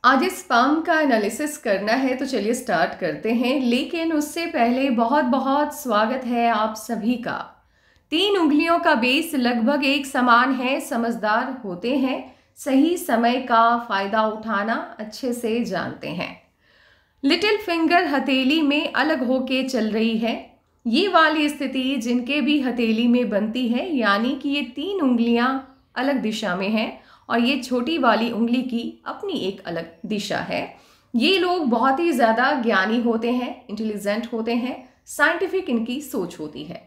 आज इस स्पर्म का एनालिसिस करना है तो चलिए स्टार्ट करते हैं। लेकिन उससे पहले बहुत बहुत स्वागत है आप सभी का। 3 उंगलियों का बेस लगभग एक समान है, समझदार होते हैं, सही समय का फायदा उठाना अच्छे से जानते हैं। लिटिल फिंगर हथेली में अलग होके चल रही है। ये वाली स्थिति जिनके भी हथेली में बनती है, यानी कि ये 3 उंगलियां अलग दिशा में हैं और ये छोटी वाली उंगली की अपनी एक अलग दिशा है। ये लोग बहुत ही ज़्यादा ज्ञानी होते हैं, इंटेलिजेंट होते हैं, साइंटिफिक इनकी सोच होती है।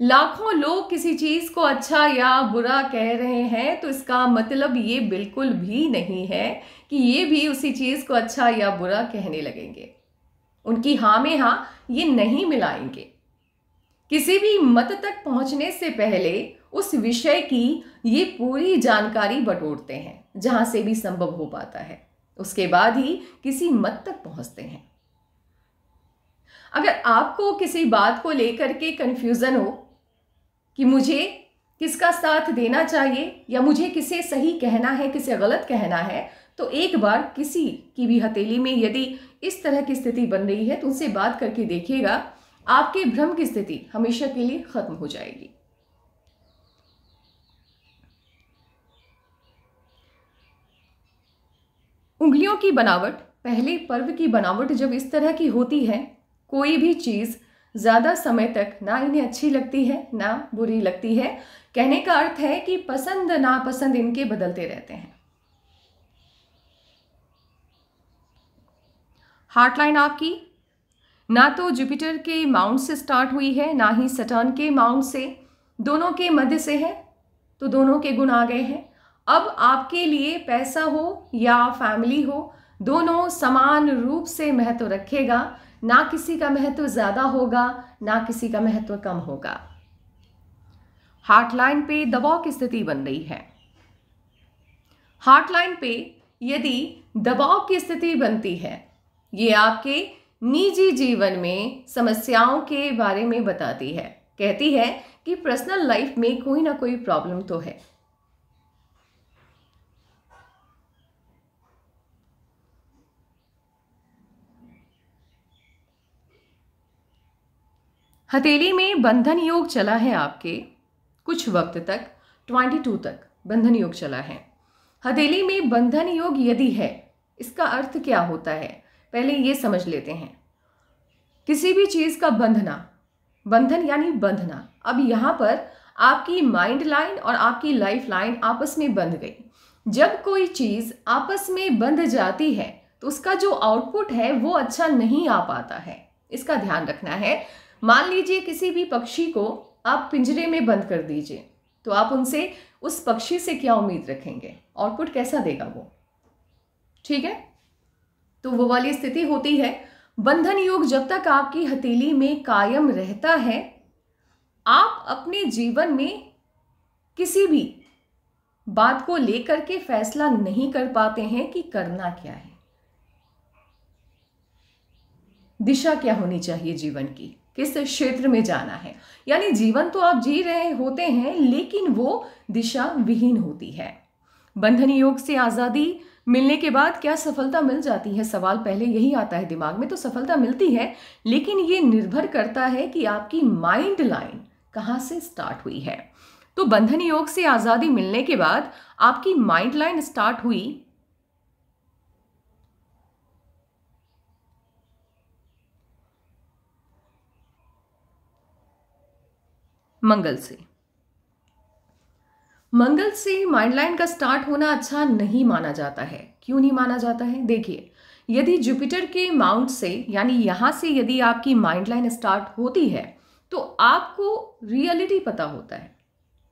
लाखों लोग किसी चीज़ को अच्छा या बुरा कह रहे हैं तो इसका मतलब ये बिल्कुल भी नहीं है कि ये भी उसी चीज़ को अच्छा या बुरा कहने लगेंगे। उनकी हाँ में हाँ ये नहीं मिलाएंगे। किसी भी मत तक पहुंचने से पहले उस विषय की ये पूरी जानकारी बटोरते हैं, जहां से भी संभव हो पाता है। उसके बाद ही किसी मत तक पहुंचते हैं। अगर आपको किसी बात को लेकर के कंफ्यूजन हो कि मुझे किसका साथ देना चाहिए या मुझे किसे सही कहना है, किसे गलत कहना है, तो एक बार किसी की भी हथेली में यदि इस तरह की स्थिति बन रही है तो उनसे बात करके देखिएगा, आपके भ्रम की स्थिति हमेशा के लिए खत्म हो जाएगी। उंगलियों की बनावट, पहले पर्व की बनावट जब इस तरह की होती है, कोई भी चीज ज्यादा समय तक ना इन्हें अच्छी लगती है ना बुरी लगती है। कहने का अर्थ है कि पसंद नापसंद इनके बदलते रहते हैं। हार्ट लाइन आपकी ना तो जुपिटर के माउंट से स्टार्ट हुई है, ना ही सटर्न के माउंट से, दोनों के मध्य से है, तो दोनों के गुण आ गए हैं। अब आपके लिए पैसा हो या फैमिली हो, दोनों समान रूप से महत्व रखेगा। ना किसी का महत्व ज़्यादा होगा, ना किसी का महत्व कम होगा। हार्ट लाइन पे दबाव की स्थिति बन रही है। हार्ट लाइन पे यदि दबाव की स्थिति बनती है, ये आपके निजी जीवन में समस्याओं के बारे में बताती है। कहती है कि पर्सनल लाइफ में कोई ना कोई प्रॉब्लम तो है। हथेली में बंधन योग चला है आपके कुछ वक्त तक, 22 तक बंधन योग चला है। हथेली में बंधन योग यदि है, इसका अर्थ क्या होता है पहले ये समझ लेते हैं। किसी भी चीज का बंधना, बंधन यानी बंधना। अब यहां पर आपकी माइंड लाइन और आपकी लाइफ लाइन आपस में बंध गई। जब कोई चीज आपस में बंध जाती है तो उसका जो आउटपुट है वो अच्छा नहीं आ पाता है। इसका ध्यान रखना है। मान लीजिए किसी भी पक्षी को आप पिंजरे में बंद कर दीजिए, तो आप उनसे उस पक्षी से क्या उम्मीद रखेंगे? आउटपुट कैसा देगा वो? ठीक है, तो वो वाली स्थिति होती है। बंधन योग जब तक आपकी हथेली में कायम रहता है, आप अपने जीवन में किसी भी बात को लेकर के फैसला नहीं कर पाते हैं कि करना क्या है, दिशा क्या होनी चाहिए जीवन की, किस क्षेत्र में जाना है। यानी जीवन तो आप जी रहे होते हैं, लेकिन वो दिशा विहीन होती है। बंधन योग से आजादी मिलने के बाद क्या सफलता मिल जाती है? सवाल पहले यही आता है दिमाग में। तो सफलता मिलती है, लेकिन ये निर्भर करता है कि आपकी माइंड लाइन कहाँ से स्टार्ट हुई है। तो बंधन योग से आजादी मिलने के बाद आपकी माइंड लाइन स्टार्ट हुई मंगल से। मंगल से माइंड लाइन का स्टार्ट होना अच्छा नहीं माना जाता है। क्यों नहीं माना जाता है? देखिए, यदि जुपिटर के माउंट से यानी यहां से यदि आपकी माइंड लाइन स्टार्ट होती है तो आपको रियलिटी पता होता है।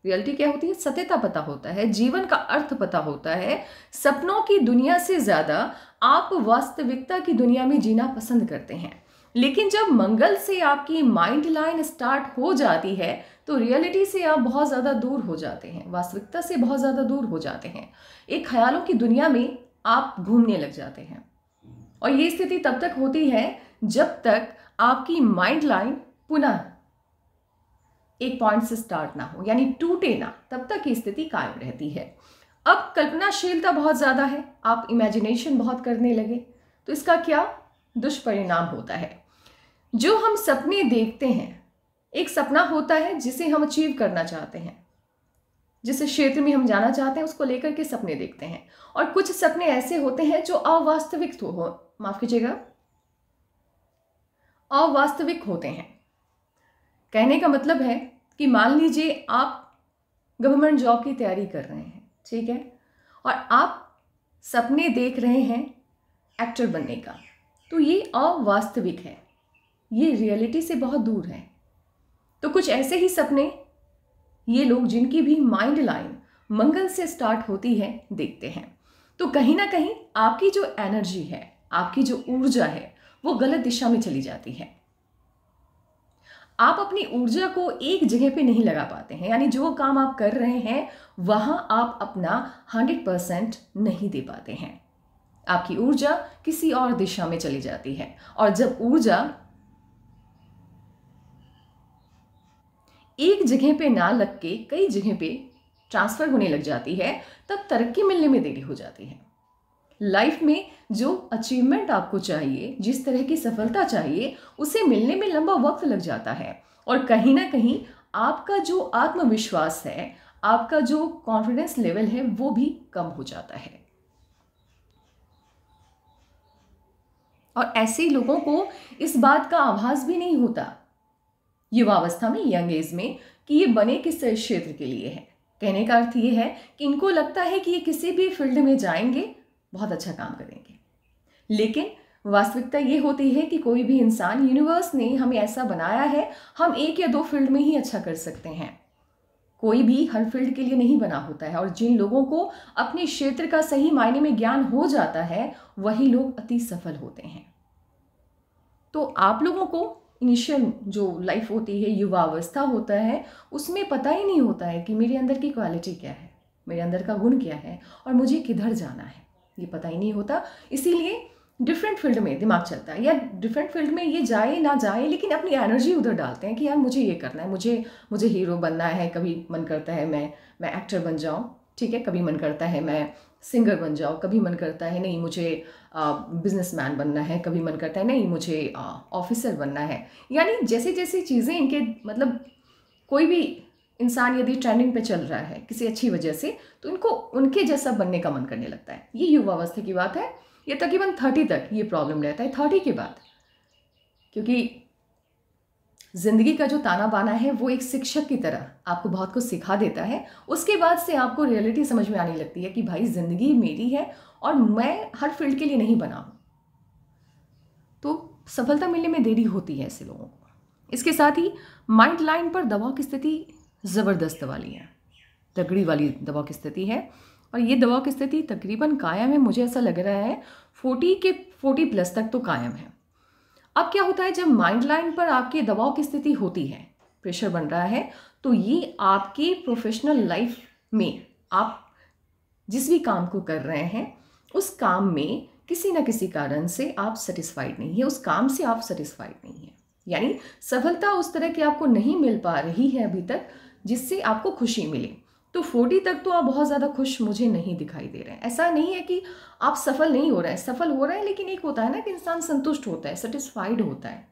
रियलिटी क्या होती है? सत्यता पता होता है, जीवन का अर्थ पता होता है। सपनों की दुनिया से ज्यादा आप वास्तविकता की दुनिया में जीना पसंद करते हैं। लेकिन जब मंगल से आपकी माइंड लाइन स्टार्ट हो जाती है तो रियलिटी से आप बहुत ज़्यादा दूर हो जाते हैं, वास्तविकता से बहुत ज़्यादा दूर हो जाते हैं। एक ख्यालों की दुनिया में आप घूमने लग जाते हैं। और ये स्थिति तब तक होती है जब तक आपकी माइंड लाइन पुनः एक पॉइंट से स्टार्ट ना हो, यानी टूटे ना, तब तक ये स्थिति कायम रहती है। अब कल्पनाशीलता बहुत ज़्यादा है, आप इमेजिनेशन बहुत करने लगे, तो इसका क्या दुष्परिणाम होता है? जो हम सपने देखते हैं, एक सपना होता है जिसे हम अचीव करना चाहते हैं, जिस क्षेत्र में हम जाना चाहते हैं उसको लेकर के सपने देखते हैं, और कुछ सपने ऐसे होते हैं जो अवास्तविक माफ कीजिएगा, अवास्तविक होते हैं। कहने का मतलब है कि मान लीजिए आप गवर्नमेंट जॉब की तैयारी कर रहे हैं, ठीक है, और आप सपने देख रहे हैं एक्टर बनने का, तो ये अवास्तविक है, ये रियलिटी से बहुत दूर है। तो कुछ ऐसे ही सपने ये लोग जिनकी भी माइंड लाइन मंगल से स्टार्ट होती है देखते हैं। तो कहीं ना कहीं आपकी जो एनर्जी है, आपकी जो ऊर्जा है, वो गलत दिशा में चली जाती है। आप अपनी ऊर्जा को एक जगह पे नहीं लगा पाते हैं, यानी जो काम आप कर रहे हैं वहां आप अपना 100% नहीं दे पाते हैं। आपकी ऊर्जा किसी और दिशा में चली जाती है, और जब ऊर्जा एक जगह पे ना लग के कई जगह पे ट्रांसफर होने लग जाती है, तब तरक्की मिलने में देरी हो जाती है। लाइफ में जो अचीवमेंट आपको चाहिए, जिस तरह की सफलता चाहिए, उसे मिलने में लंबा वक्त लग जाता है, और कहीं ना कहीं आपका जो आत्मविश्वास है, आपका जो कॉन्फिडेंस लेवल है, वो भी कम हो जाता है। और ऐसे लोगों को इस बात का आभास भी नहीं होता युवावस्था में, यंग एज में, कि ये बने किस क्षेत्र के लिए है। कहने का अर्थ ये है कि इनको लगता है कि ये किसी भी फील्ड में जाएंगे बहुत अच्छा काम करेंगे, लेकिन वास्तविकता ये होती है कि कोई भी इंसान, यूनिवर्स ने हमें ऐसा बनाया है, हम एक या दो फील्ड में ही अच्छा कर सकते हैं। कोई भी हर फील्ड के लिए नहीं बना होता है, और जिन लोगों को अपने क्षेत्र का सही मायने में ज्ञान हो जाता है, वही लोग अति सफल होते हैं। तो आप लोगों को इनिशियल जो लाइफ होती है, युवावस्था होता है, उसमें पता ही नहीं होता है कि मेरे अंदर की क्वालिटी क्या है, मेरे अंदर का गुण क्या है, और मुझे किधर जाना है, ये पता ही नहीं होता। इसीलिए डिफरेंट फील्ड में दिमाग चलता है, या डिफरेंट फील्ड में ये जाए ना जाए, लेकिन अपनी एनर्जी उधर डालते हैं कि यार मुझे ये करना है, मुझे हीरो बनना है। कभी मन करता है मैं एक्टर बन जाऊँ, ठीक है, कभी मन करता है मैं सिंगर बन जाऊँ, कभी मन करता है नहीं मुझे बिजनेसमैन बनना है, कभी मन करता है नहीं मुझे ऑफिसर बनना है। यानी जैसी जैसी चीज़ें इनके, मतलब कोई भी इंसान यदि ट्रेंडिंग पे चल रहा है किसी अच्छी वजह से, तो इनको उनके जैसा बनने का मन करने लगता है। ये युवावस्था की बात है। ये तकरीबन 30 तक ये प्रॉब्लम रहता है, 30 के बाद, क्योंकि जिंदगी का जो ताना बाना है वो एक शिक्षक की तरह आपको बहुत कुछ सिखा देता है। उसके बाद से आपको रियलिटी समझ में आने लगती है कि भाई जिंदगी मेरी है और मैं हर फील्ड के लिए नहीं बना हूं। तो सफलता मिलने में देरी होती है ऐसे लोगों को। इसके साथ ही माइंड लाइन पर दबाव की स्थिति ज़बरदस्त वाली है, तगड़ी वाली दबाव की स्थिति है, और ये दबाव की स्थिति तकरीबन कायम है। मुझे ऐसा लग रहा है 40 प्लस तक तो कायम है। अब क्या होता है, जब माइंड लाइन पर आपके दबाव की स्थिति होती है, प्रेशर बन रहा है, तो ये आपके प्रोफेशनल लाइफ में आप जिस भी काम को कर रहे हैं उस काम में किसी न किसी कारण से आप सेटिस्फाइड नहीं है, उस काम से आप सेटिस्फाइड नहीं है। यानी सफलता उस तरह की आपको नहीं मिल पा रही है अभी तक जिससे आपको खुशी मिले। तो 40 तक तो आप बहुत ज़्यादा खुश मुझे नहीं दिखाई दे रहे हैं। ऐसा नहीं है कि आप सफल नहीं हो रहे हैं, सफल हो रहे हैं, लेकिन एक होता है ना कि इंसान संतुष्ट होता है, सेटिस्फाइड होता है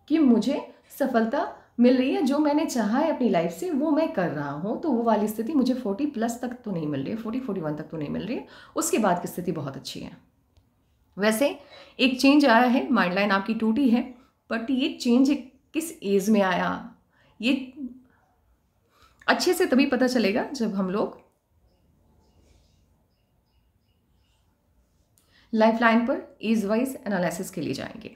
कि मुझे सफलता मिल रही है, जो मैंने चाहा है अपनी लाइफ से वो मैं कर रहा हूँ। तो वो वाली स्थिति मुझे 40 प्लस तक तो नहीं मिल रही है, 40-41 तक तो नहीं मिल रही है। उसके बाद की स्थिति बहुत अच्छी है। वैसे एक चेंज आया है, माइंड लाइन आपकी टूटी है, बट ये चेंज किस एज में आया, ये अच्छे से तभी पता चलेगा जब हम लोग लाइफ लाइन पर एज वाइज एनालिसिस के लिए जाएंगे।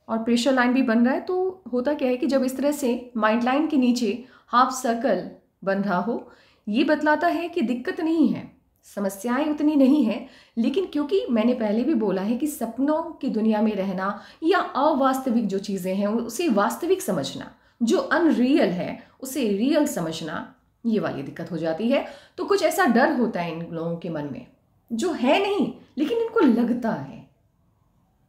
और प्रेशर लाइन भी बन रहा है, तो होता क्या है कि जब इस तरह से माइंड लाइन के नीचे हाफ सर्कल बन रहा हो, ये बतलाता है कि दिक्कत नहीं है, समस्याएं उतनी नहीं है, लेकिन क्योंकि मैंने पहले भी बोला है कि सपनों की दुनिया में रहना या अवास्तविक जो चीज़ें हैं उसे वास्तविक समझना, जो अनरियल है उसे रियल समझना, ये वाली दिक्कत हो जाती है। तो कुछ ऐसा डर होता है इन लोगों के मन में जो है नहीं, लेकिन इनको लगता है,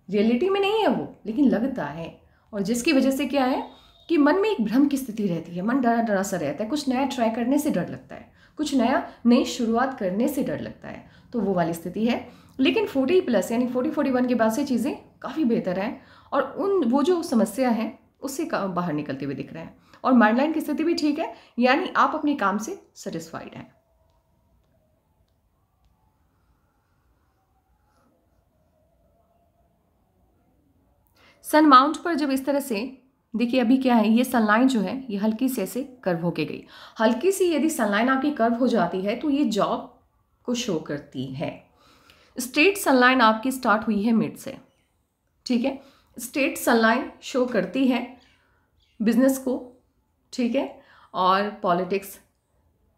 रियलिटी में नहीं है वो, लेकिन लगता है। और जिसकी वजह से क्या है कि मन में एक भ्रम की स्थिति रहती है, मन डरा डरा सा रहता है, कुछ नया ट्राई करने से डर लगता है, कुछ नया नई शुरुआत करने से डर लगता है, तो वो वाली स्थिति है। लेकिन 40+ यानी 40-41 के बाद से चीज़ें काफ़ी बेहतर हैं और वो जो समस्या है उससे बाहर निकलते हुए दिख रहे हैं। और माइंडलाइन की स्थिति भी ठीक है, यानी आप अपने काम से सेटिस्फाइड हैं। सन माउंट पर जब इस तरह से देखिए, अभी क्या है, ये सनलाइन जो है ये हल्की से ऐसे कर्व होके गई। हल्की सी यदि सनलाइन आपकी कर्व हो जाती है तो ये जॉब को शो करती है। स्ट्रेट सनलाइन आपकी स्टार्ट हुई है मिड से, ठीक है। स्ट्रेट सनलाइन शो करती है बिजनेस को, ठीक है, और पॉलिटिक्स,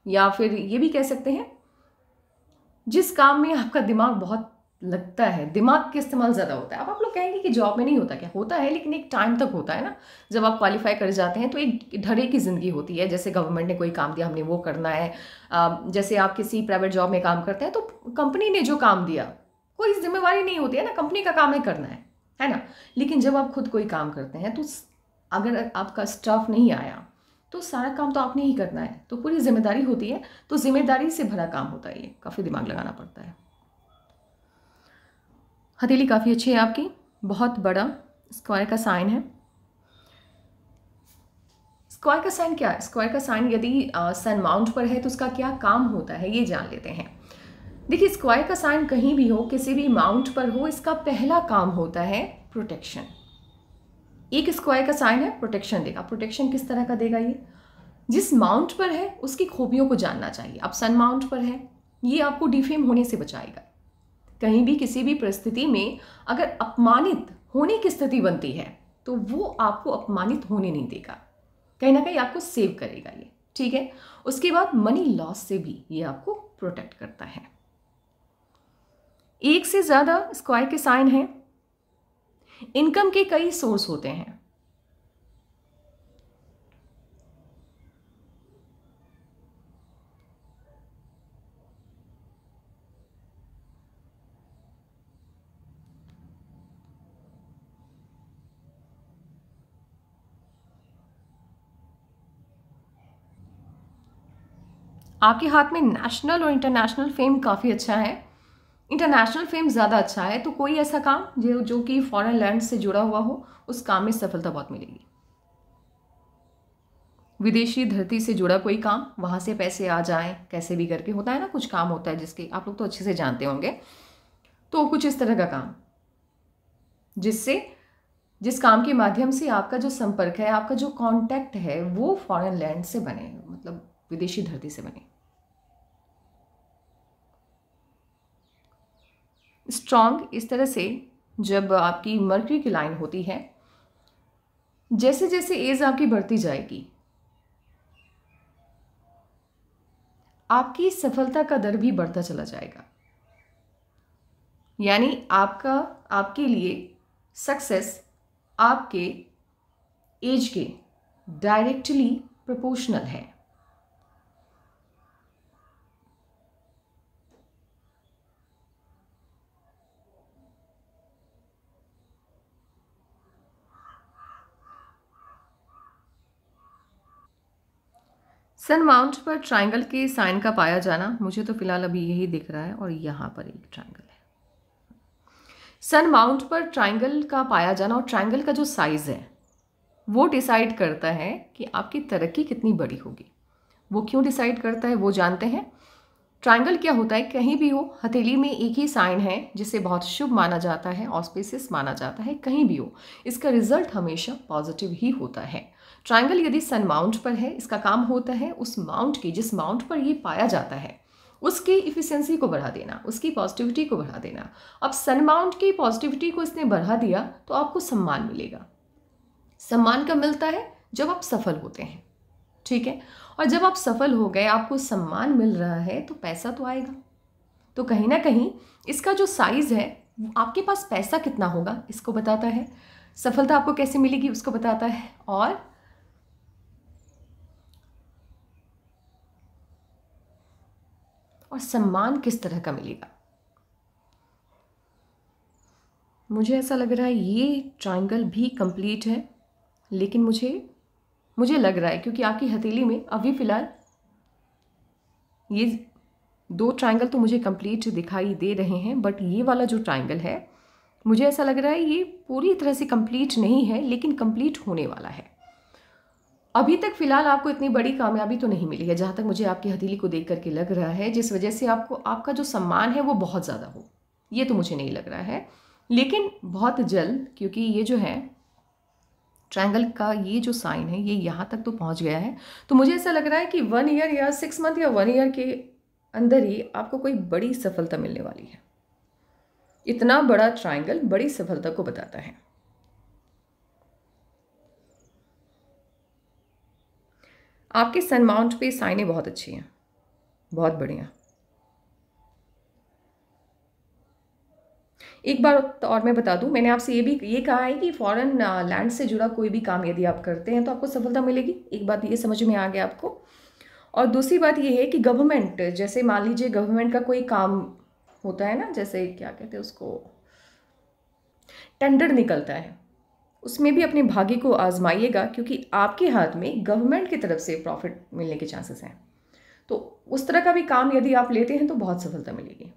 या फिर ये भी कह सकते हैं जिस काम में आपका दिमाग बहुत लगता है, दिमाग का इस्तेमाल ज़्यादा होता है। अब आप लोग कहेंगे कि जॉब में नहीं होता, क्या होता है, लेकिन एक टाइम तक होता है ना। जब आप क्वालिफाई कर जाते हैं तो एक ढरे की ज़िंदगी होती है। जैसे गवर्नमेंट ने कोई काम दिया, हमने वो करना है। जैसे आप किसी प्राइवेट जॉब में काम करते हैं तो कंपनी ने जो काम दिया, कोई जिम्मेवारी नहीं होती है ना, कंपनी का काम है करना है ना। लेकिन जब आप खुद कोई काम करते हैं तो अगर आपका स्टाफ नहीं आया तो सारा काम तो आपने ही करना है, तो पूरी जिम्मेदारी होती है। तो जिम्मेदारी से भरा काम होता है, ये काफ़ी दिमाग लगाना पड़ता है। हथेली काफ़ी अच्छी है आपकी, बहुत बड़ा स्क्वायर का साइन है। स्क्वायर का साइन क्या है? स्क्वायर का साइन यदि सन माउंट पर है तो उसका क्या काम होता है ये जान लेते हैं। देखिए, स्क्वायर का साइन कहीं भी हो, किसी भी माउंट पर हो, इसका पहला काम होता है प्रोटेक्शन। एक स्क्वायर का साइन है, प्रोटेक्शन देगा। प्रोटेक्शन किस तरह का देगा? ये जिस माउंट पर है उसकी खूबियों को जानना चाहिए। अब सन माउंट पर है, ये आपको डिफेम होने से बचाएगा। कहीं भी किसी भी परिस्थिति में अगर अपमानित होने की स्थिति बनती है तो वो आपको अपमानित होने नहीं देगा, कहीं ना कहीं आपको सेव करेगा ये, ठीक है। उसके बाद मनी लॉस से भी ये आपको प्रोटेक्ट करता है। एक से ज़्यादा स्क्वायर के साइन हैं, इनकम के कई सोर्स होते हैं। आपके हाथ में नेशनल और इंटरनेशनल फेम काफ़ी अच्छा है। इंटरनेशनल फेम ज़्यादा अच्छा है, तो कोई ऐसा काम जो कि फॉरेन लैंड से जुड़ा हुआ हो, उस काम में सफलता बहुत मिलेगी। विदेशी धरती से जुड़ा कोई काम, वहाँ से पैसे आ जाएं कैसे भी करके, होता है ना, कुछ काम होता है जिसके आप लोग तो अच्छे से जानते होंगे। तो कुछ इस तरह का काम जिस काम के माध्यम से आपका जो संपर्क है, आपका जो कांटेक्ट है, वो फॉरेन लैंड से बने, मतलब विदेशी धरती से बने। स्ट्रॉन्ग इस तरह से, जब आपकी मर्क्यूरी की लाइन होती है, जैसे जैसे एज आपकी बढ़ती जाएगी आपकी सफलता का दर भी बढ़ता चला जाएगा। यानी आपके लिए सक्सेस आपके एज के डायरेक्टली प्रोपोर्शनल है। सन माउंट पर ट्रायंगल के साइन का पाया जाना, मुझे तो फिलहाल अभी यही दिख रहा है, और यहाँ पर एक ट्रायंगल है। सन माउंट पर ट्रायंगल का पाया जाना और ट्रायंगल का जो साइज है वो डिसाइड करता है कि आपकी तरक्की कितनी बड़ी होगी। वो क्यों डिसाइड करता है वो जानते हैं। ट्रायंगल क्या होता है, कहीं भी हो, हथेली में एक ही साइन है जिसे बहुत शुभ माना जाता है, ऑस्पिशियस माना जाता है, कहीं भी हो, इसका रिजल्ट हमेशा पॉजिटिव ही होता है। ट्रायंगल यदि सन माउंट पर है, इसका काम होता है उस माउंट की, जिस माउंट पर ये पाया जाता है, उसकी इफिशिएंसी को बढ़ा देना, उसकी पॉजिटिविटी को बढ़ा देना। अब सन माउंट की पॉजिटिविटी को इसने बढ़ा दिया तो आपको सम्मान मिलेगा। सम्मान कब मिलता है? जब आप सफल होते हैं, ठीक है। और जब आप सफल हो गए, आपको सम्मान मिल रहा है, तो पैसा तो आएगा। तो कहीं ना कहीं इसका जो साइज है, आपके पास पैसा कितना होगा इसको बताता है, सफलता आपको कैसे मिलेगी उसको बताता है, और सम्मान किस तरह का मिलेगा। मुझे ऐसा लग रहा है ये ट्रायंगल भी कंप्लीट है, लेकिन मुझे लग रहा है, क्योंकि आपकी हथेली में अभी फ़िलहाल ये 2 ट्रायंगल तो मुझे कंप्लीट दिखाई दे रहे हैं, बट ये वाला जो ट्रायंगल है मुझे ऐसा लग रहा है ये पूरी तरह से कंप्लीट नहीं है, लेकिन कंप्लीट होने वाला है। अभी तक फिलहाल आपको इतनी बड़ी कामयाबी तो नहीं मिली है, जहाँ तक मुझे आपकी हथेली को देख करके लग रहा है, जिस वजह से आपको आपका जो सम्मान है वो बहुत ज़्यादा हो, ये तो मुझे नहीं लग रहा है। लेकिन बहुत जल्द, क्योंकि ये जो है ट्रायंगल का ये जो साइन है ये यहाँ तक तो पहुँच गया है, तो मुझे ऐसा लग रहा है कि 1 ईयर या 6 मंथ या 1 ईयर के अंदर ही आपको कोई बड़ी सफलता मिलने वाली है। इतना बड़ा ट्रायंगल बड़ी सफलता को बताता है। आपके सन माउंट पे साइनें बहुत अच्छी हैं, बहुत बढ़िया। एक बार और मैं बता दूं, मैंने आपसे ये कहा है कि फॉरेन लैंड से जुड़ा कोई भी काम यदि आप करते हैं तो आपको सफलता मिलेगी। एक बात ये समझ में आ गया आपको। और दूसरी बात ये है कि गवर्नमेंट, जैसे मान लीजिए गवर्नमेंट का कोई काम होता है ना, जैसे क्या कहते हैं उसको, टेंडर निकलता है, उसमें भी अपने भाग्य को आजमाइएगा, क्योंकि आपके हाथ में गवर्नमेंट की तरफ से प्रॉफिट मिलने के चांसेस हैं। तो उस तरह का भी काम यदि आप लेते हैं तो बहुत सफलता मिलेगी।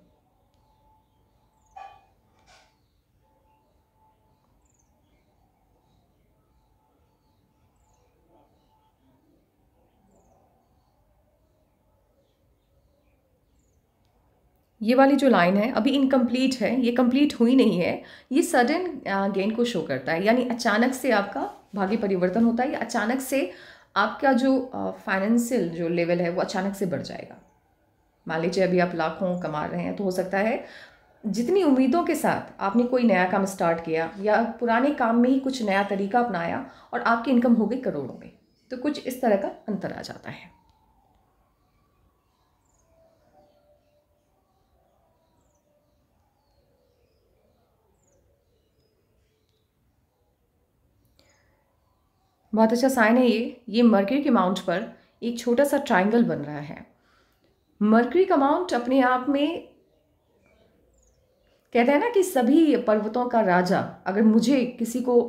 ये वाली जो लाइन है अभी इनकम्प्लीट है, ये कंप्लीट हुई नहीं है। ये सडन गेन को शो करता है, यानी अचानक से आपका भाग्य परिवर्तन होता है, या अचानक से आपका जो फाइनेंशियल जो लेवल है वो अचानक से बढ़ जाएगा। मान लीजिए अभी आप लाखों कमा रहे हैं, तो हो सकता है जितनी उम्मीदों के साथ आपने कोई नया काम स्टार्ट किया या पुराने काम में ही कुछ नया तरीका अपनाया और आपकी इनकम हो गई करोड़ों में, तो कुछ इस तरह का अंतर आ जाता है। बहुत अच्छा साइन है ये मरकरी के माउंट पर एक छोटा सा ट्रायंगल बन रहा है। मरकरी का माउंट अपने आप में, कहते हैं ना कि सभी पर्वतों का राजा, अगर मुझे किसी को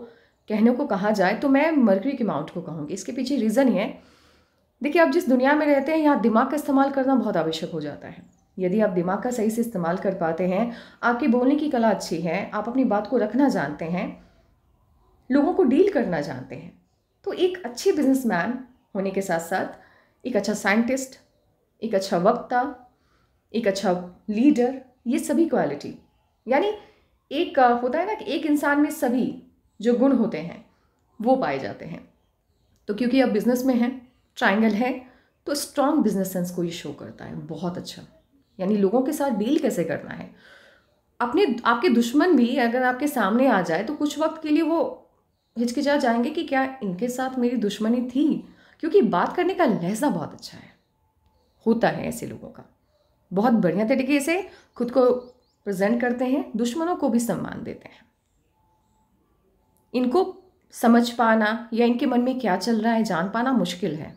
कहने को कहा जाए तो मैं मरकरी के माउंट को कहूँगी। इसके पीछे रीज़न ही है, देखिए आप जिस दुनिया में रहते हैं यहाँ दिमाग का इस्तेमाल करना बहुत आवश्यक हो जाता है। यदि आप दिमाग का सही से इस्तेमाल कर पाते हैं, आपकी बोलने की कला अच्छी है, आप अपनी बात को रखना जानते हैं, लोगों को डील करना जानते हैं, तो एक अच्छे बिजनेसमैन होने के साथ साथ एक अच्छा साइंटिस्ट, एक अच्छा वक्ता, एक अच्छा लीडर, ये सभी क्वालिटी, यानी एक होता है ना कि एक इंसान में सभी जो गुण होते हैं वो पाए जाते हैं। तो क्योंकि आप बिजनेस में हैं, ट्रायंगल है, तो स्ट्रॉन्ग बिजनेस सेंस को ये शो करता है, बहुत अच्छा। यानी लोगों के साथ डील कैसे करना है। आपके दुश्मन भी अगर आपके सामने आ जाए तो कुछ वक्त के लिए वो हिचकिचा जाएंगे कि क्या इनके साथ मेरी दुश्मनी थी, क्योंकि बात करने का लहजा बहुत अच्छा है, होता है ऐसे लोगों का। बहुत बढ़िया तरीके से खुद को प्रेजेंट करते हैं, दुश्मनों को भी सम्मान देते हैं। इनको समझ पाना या इनके मन में क्या चल रहा है जान पाना मुश्किल है।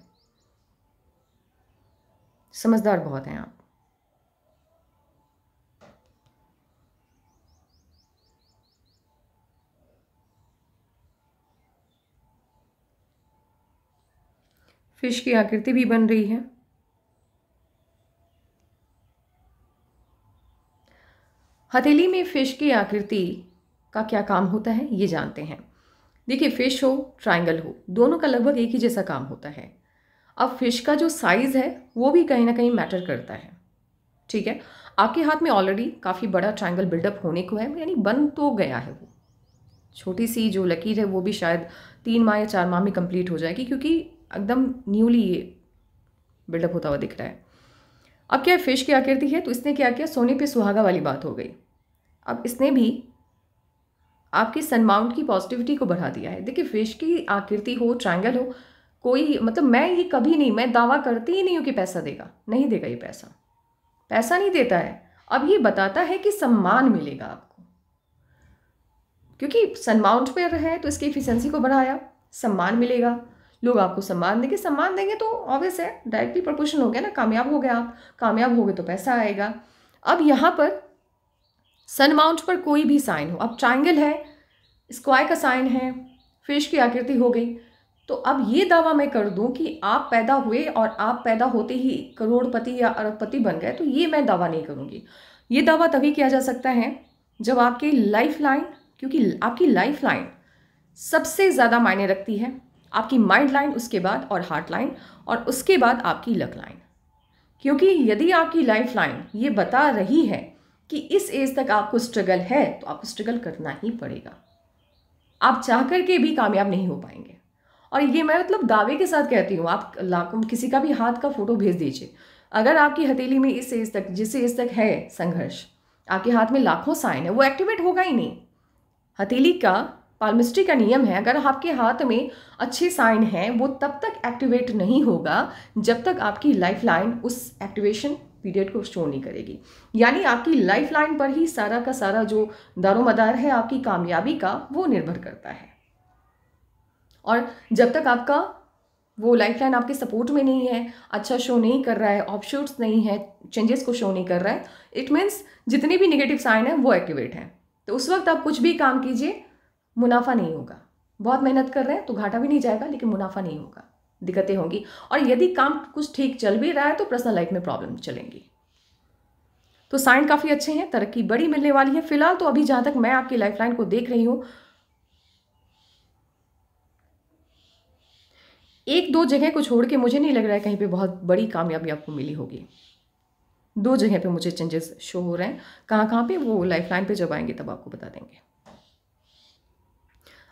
समझदार बहुत हैं आप। फिश की आकृति भी बन रही है। हथेली में फिश की आकृति का क्या काम होता है ये जानते हैं। देखिए, फिश हो ट्रायंगल हो, दोनों का लगभग एक ही जैसा काम होता है। अब फिश का जो साइज है वो भी कहीं ना कहीं मैटर करता है, ठीक है। आपके हाथ में ऑलरेडी काफ़ी बड़ा ट्रायंगल बिल्डअप होने को है, यानी बन तो गया है। वो छोटी सी जो लकीर है वो भी शायद 3 माह या 4 माह में कंप्लीट हो जाएगी, क्योंकि एकदम न्यूली ये बिल्डअप होता हुआ दिख रहा है। अब क्या फिश की आकृति है, तो इसने क्या किया, सोने पे सुहागा वाली बात हो गई। अब इसने भी आपकी सन माउंट की पॉजिटिविटी को बढ़ा दिया है। देखिए, फिश की आकृति हो, ट्रायंगल हो, कोई मतलब मैं ये कभी नहीं, मैं दावा करती ही नहीं हूँ कि पैसा देगा, नहीं देगा। ये पैसा नहीं देता है। अब ये बताता है कि सम्मान मिलेगा आपको, क्योंकि सन माउंट पर है तो इसकी एफिशिएंसी को बढ़ाया, सम्मान मिलेगा, लोग आपको सम्मान देंगे। सम्मान देंगे तो ऑब्वियस है, डायरेक्टली प्रोपोर्शन हो गया ना, कामयाब हो गया आप, कामयाब हो गए तो पैसा आएगा। अब यहाँ पर सन माउंट पर कोई भी साइन हो, अब ट्रायंगल है, स्क्वायर का साइन है, फिश की आकृति हो गई, तो अब ये दावा मैं कर दूं कि आप पैदा हुए और आप पैदा होते ही करोड़पति या अरबपति बन गए, तो ये मैं दावा नहीं करूंगी। ये दावा तभी किया जा सकता है जब आपकी लाइफ लाइन, क्योंकि आपकी लाइफ लाइन सबसे ज़्यादा मायने रखती है, आपकी माइंड लाइन उसके बाद, और हार्ट लाइन, और उसके बाद आपकी लक लाइन। क्योंकि यदि आपकी लाइफ लाइन ये बता रही है कि इस एज तक आपको स्ट्रगल है, तो आपको स्ट्रगल करना ही पड़ेगा। आप चाह कर के भी कामयाब नहीं हो पाएंगे। और ये मैं मतलब दावे के साथ कहती हूँ। आप लाखों किसी का भी हाथ का फोटो भेज दीजिए, अगर आपकी हथेली में इस एज तक, जिस एज तक है संघर्ष, आपके हाथ में लाखों साइन है, वो एक्टिवेट होगा ही नहीं। हथेली का पाल्मिस्ट्री का नियम है, अगर आपके हाथ में अच्छे साइन हैं, वो तब तक एक्टिवेट नहीं होगा जब तक आपकी लाइफ लाइन उस एक्टिवेशन पीरियड को शो नहीं करेगी। यानी आपकी लाइफ लाइन पर ही सारा का सारा जो दारोमदार है आपकी कामयाबी का, वो निर्भर करता है। और जब तक आपका वो लाइफ लाइन आपके सपोर्ट में नहीं है, अच्छा शो नहीं कर रहा है, ऑफशूट्स नहीं है, चेंजेस को शो नहीं कर रहा है, इट मीन्स जितने भी नेगेटिव साइन है वो एक्टिवेट है। तो उस वक्त आप कुछ भी काम कीजिए, मुनाफा नहीं होगा। बहुत मेहनत कर रहे हैं तो घाटा भी नहीं जाएगा, लेकिन मुनाफा नहीं होगा, दिक्कतें होंगी। और यदि काम कुछ ठीक चल भी रहा है तो पर्सनल लाइफ में प्रॉब्लम चलेंगी। तो साइन काफ़ी अच्छे हैं, तरक्की बड़ी मिलने वाली है। फिलहाल तो अभी जहाँ तक मैं आपकी लाइफ लाइन को देख रही हूँ, एक दो जगह को छोड़ के मुझे नहीं लग रहा है कहीं पे बहुत बड़ी कामयाबी आपको मिली होगी। दो जगह पे मुझे चेंजेस शो हो रहे हैं। कहाँ पे, वो लाइफ लाइन पे जब आएंगे तब आपको बता देंगे।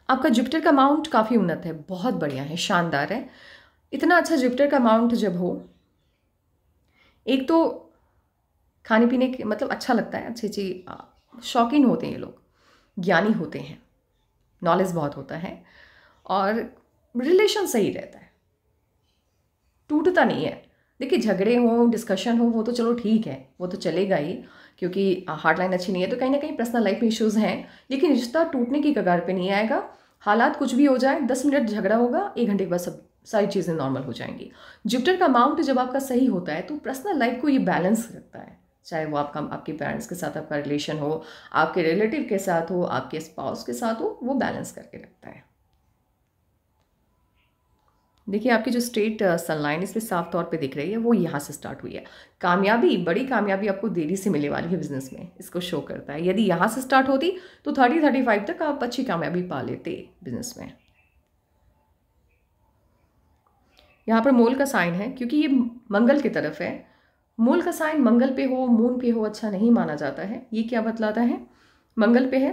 आपका जुपिटर का माउंट काफ़ी उन्नत है, बहुत बढ़िया है, शानदार है। इतना अच्छा जुपिटर का माउंट जब हो, एक तो खाने पीने के मतलब अच्छा लगता है, अच्छी अच्छी शौकीन होते हैं ये लोग, ज्ञानी होते हैं, नॉलेज बहुत होता है, और रिलेशन सही रहता है, टूटता नहीं है। देखिए झगड़े हों, डिस्कशन हो, वो तो चलो ठीक है, वो तो चलेगा ही, क्योंकि हार्ट लाइन अच्छी नहीं है तो कहीं ना कहीं पर्सनल लाइफ में इश्यूज़ हैं। लेकिन रिश्ता टूटने की कगार पे नहीं आएगा। हालात कुछ भी हो जाए, 10 मिनट झगड़ा होगा, 1 घंटे के बाद सब सारी चीज़ें नॉर्मल हो जाएंगी। जुपिटर का माउंट जब आपका सही होता है तो पर्सनल लाइफ को ये बैलेंस रखता है। चाहे वो आपके पेरेंट्स के साथ आपका रिलेशन हो, आपके रिलेटिव के साथ हो, आपके स्पाउस के साथ हो, वो बैलेंस करके रखता है। देखिए आपकी जो स्ट्रेट सनलाइन इसमें साफ तौर पे दिख रही है, वो यहाँ से स्टार्ट हुई है। कामयाबी, बड़ी कामयाबी आपको देरी से मिलने वाली है बिजनेस में, इसको शो करता है। यदि यहाँ से स्टार्ट होती तो 30-35 तक आप अच्छी कामयाबी पा लेते बिजनेस में। यहाँ पर मूल का साइन है, क्योंकि ये मंगल की तरफ है। मूल का साइन मंगल पे हो, मून पे हो, अच्छा नहीं माना जाता है। ये क्या बतलाता है? मंगल पे है।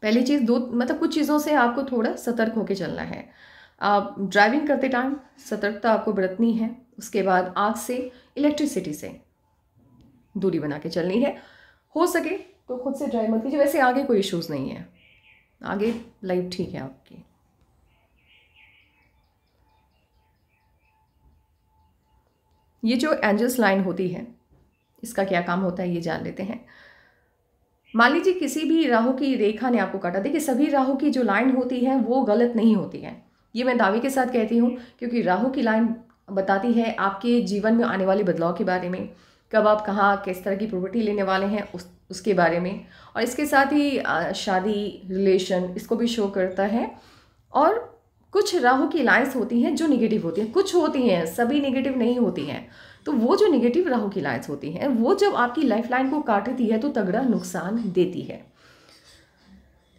पहली चीज़, दो मतलब कुछ चीज़ों से आपको थोड़ा सतर्क होकर चलना है। आप ड्राइविंग करते टाइम सतर्कता आपको बरतनी है। उसके बाद आग से, इलेक्ट्रिसिटी से दूरी बना के चलनी है। हो सके तो खुद से ड्राइव मत कीजिए। वैसे आगे कोई इश्यूज़ नहीं है, आगे लाइफ ठीक है आपकी। ये जो एंजल्स लाइन होती है, इसका क्या काम होता है ये जान लेते हैं। मान लीजिए किसी भी राहु की रेखा ने आपको काटा। देखिए सभी राहु की जो लाइन होती है वो गलत नहीं होती है, ये मैं दावे के साथ कहती हूँ, क्योंकि राहु की लाइन बताती है आपके जीवन में आने वाले बदलाव के बारे में, कब आप कहाँ किस तरह की प्रॉपर्टी लेने वाले हैं उसके बारे में, और इसके साथ ही शादी, रिलेशन, इसको भी शो करता है। और कुछ राहु की लाइन्स होती हैं जो नेगेटिव होती हैं, कुछ होती हैं, सभी नेगेटिव नहीं होती हैं। तो वो जो नेगेटिव राहु की लाइन्स होती हैं, वो जब आपकी लाइफ लाइन को काटती है तो तगड़ा नुकसान देती है।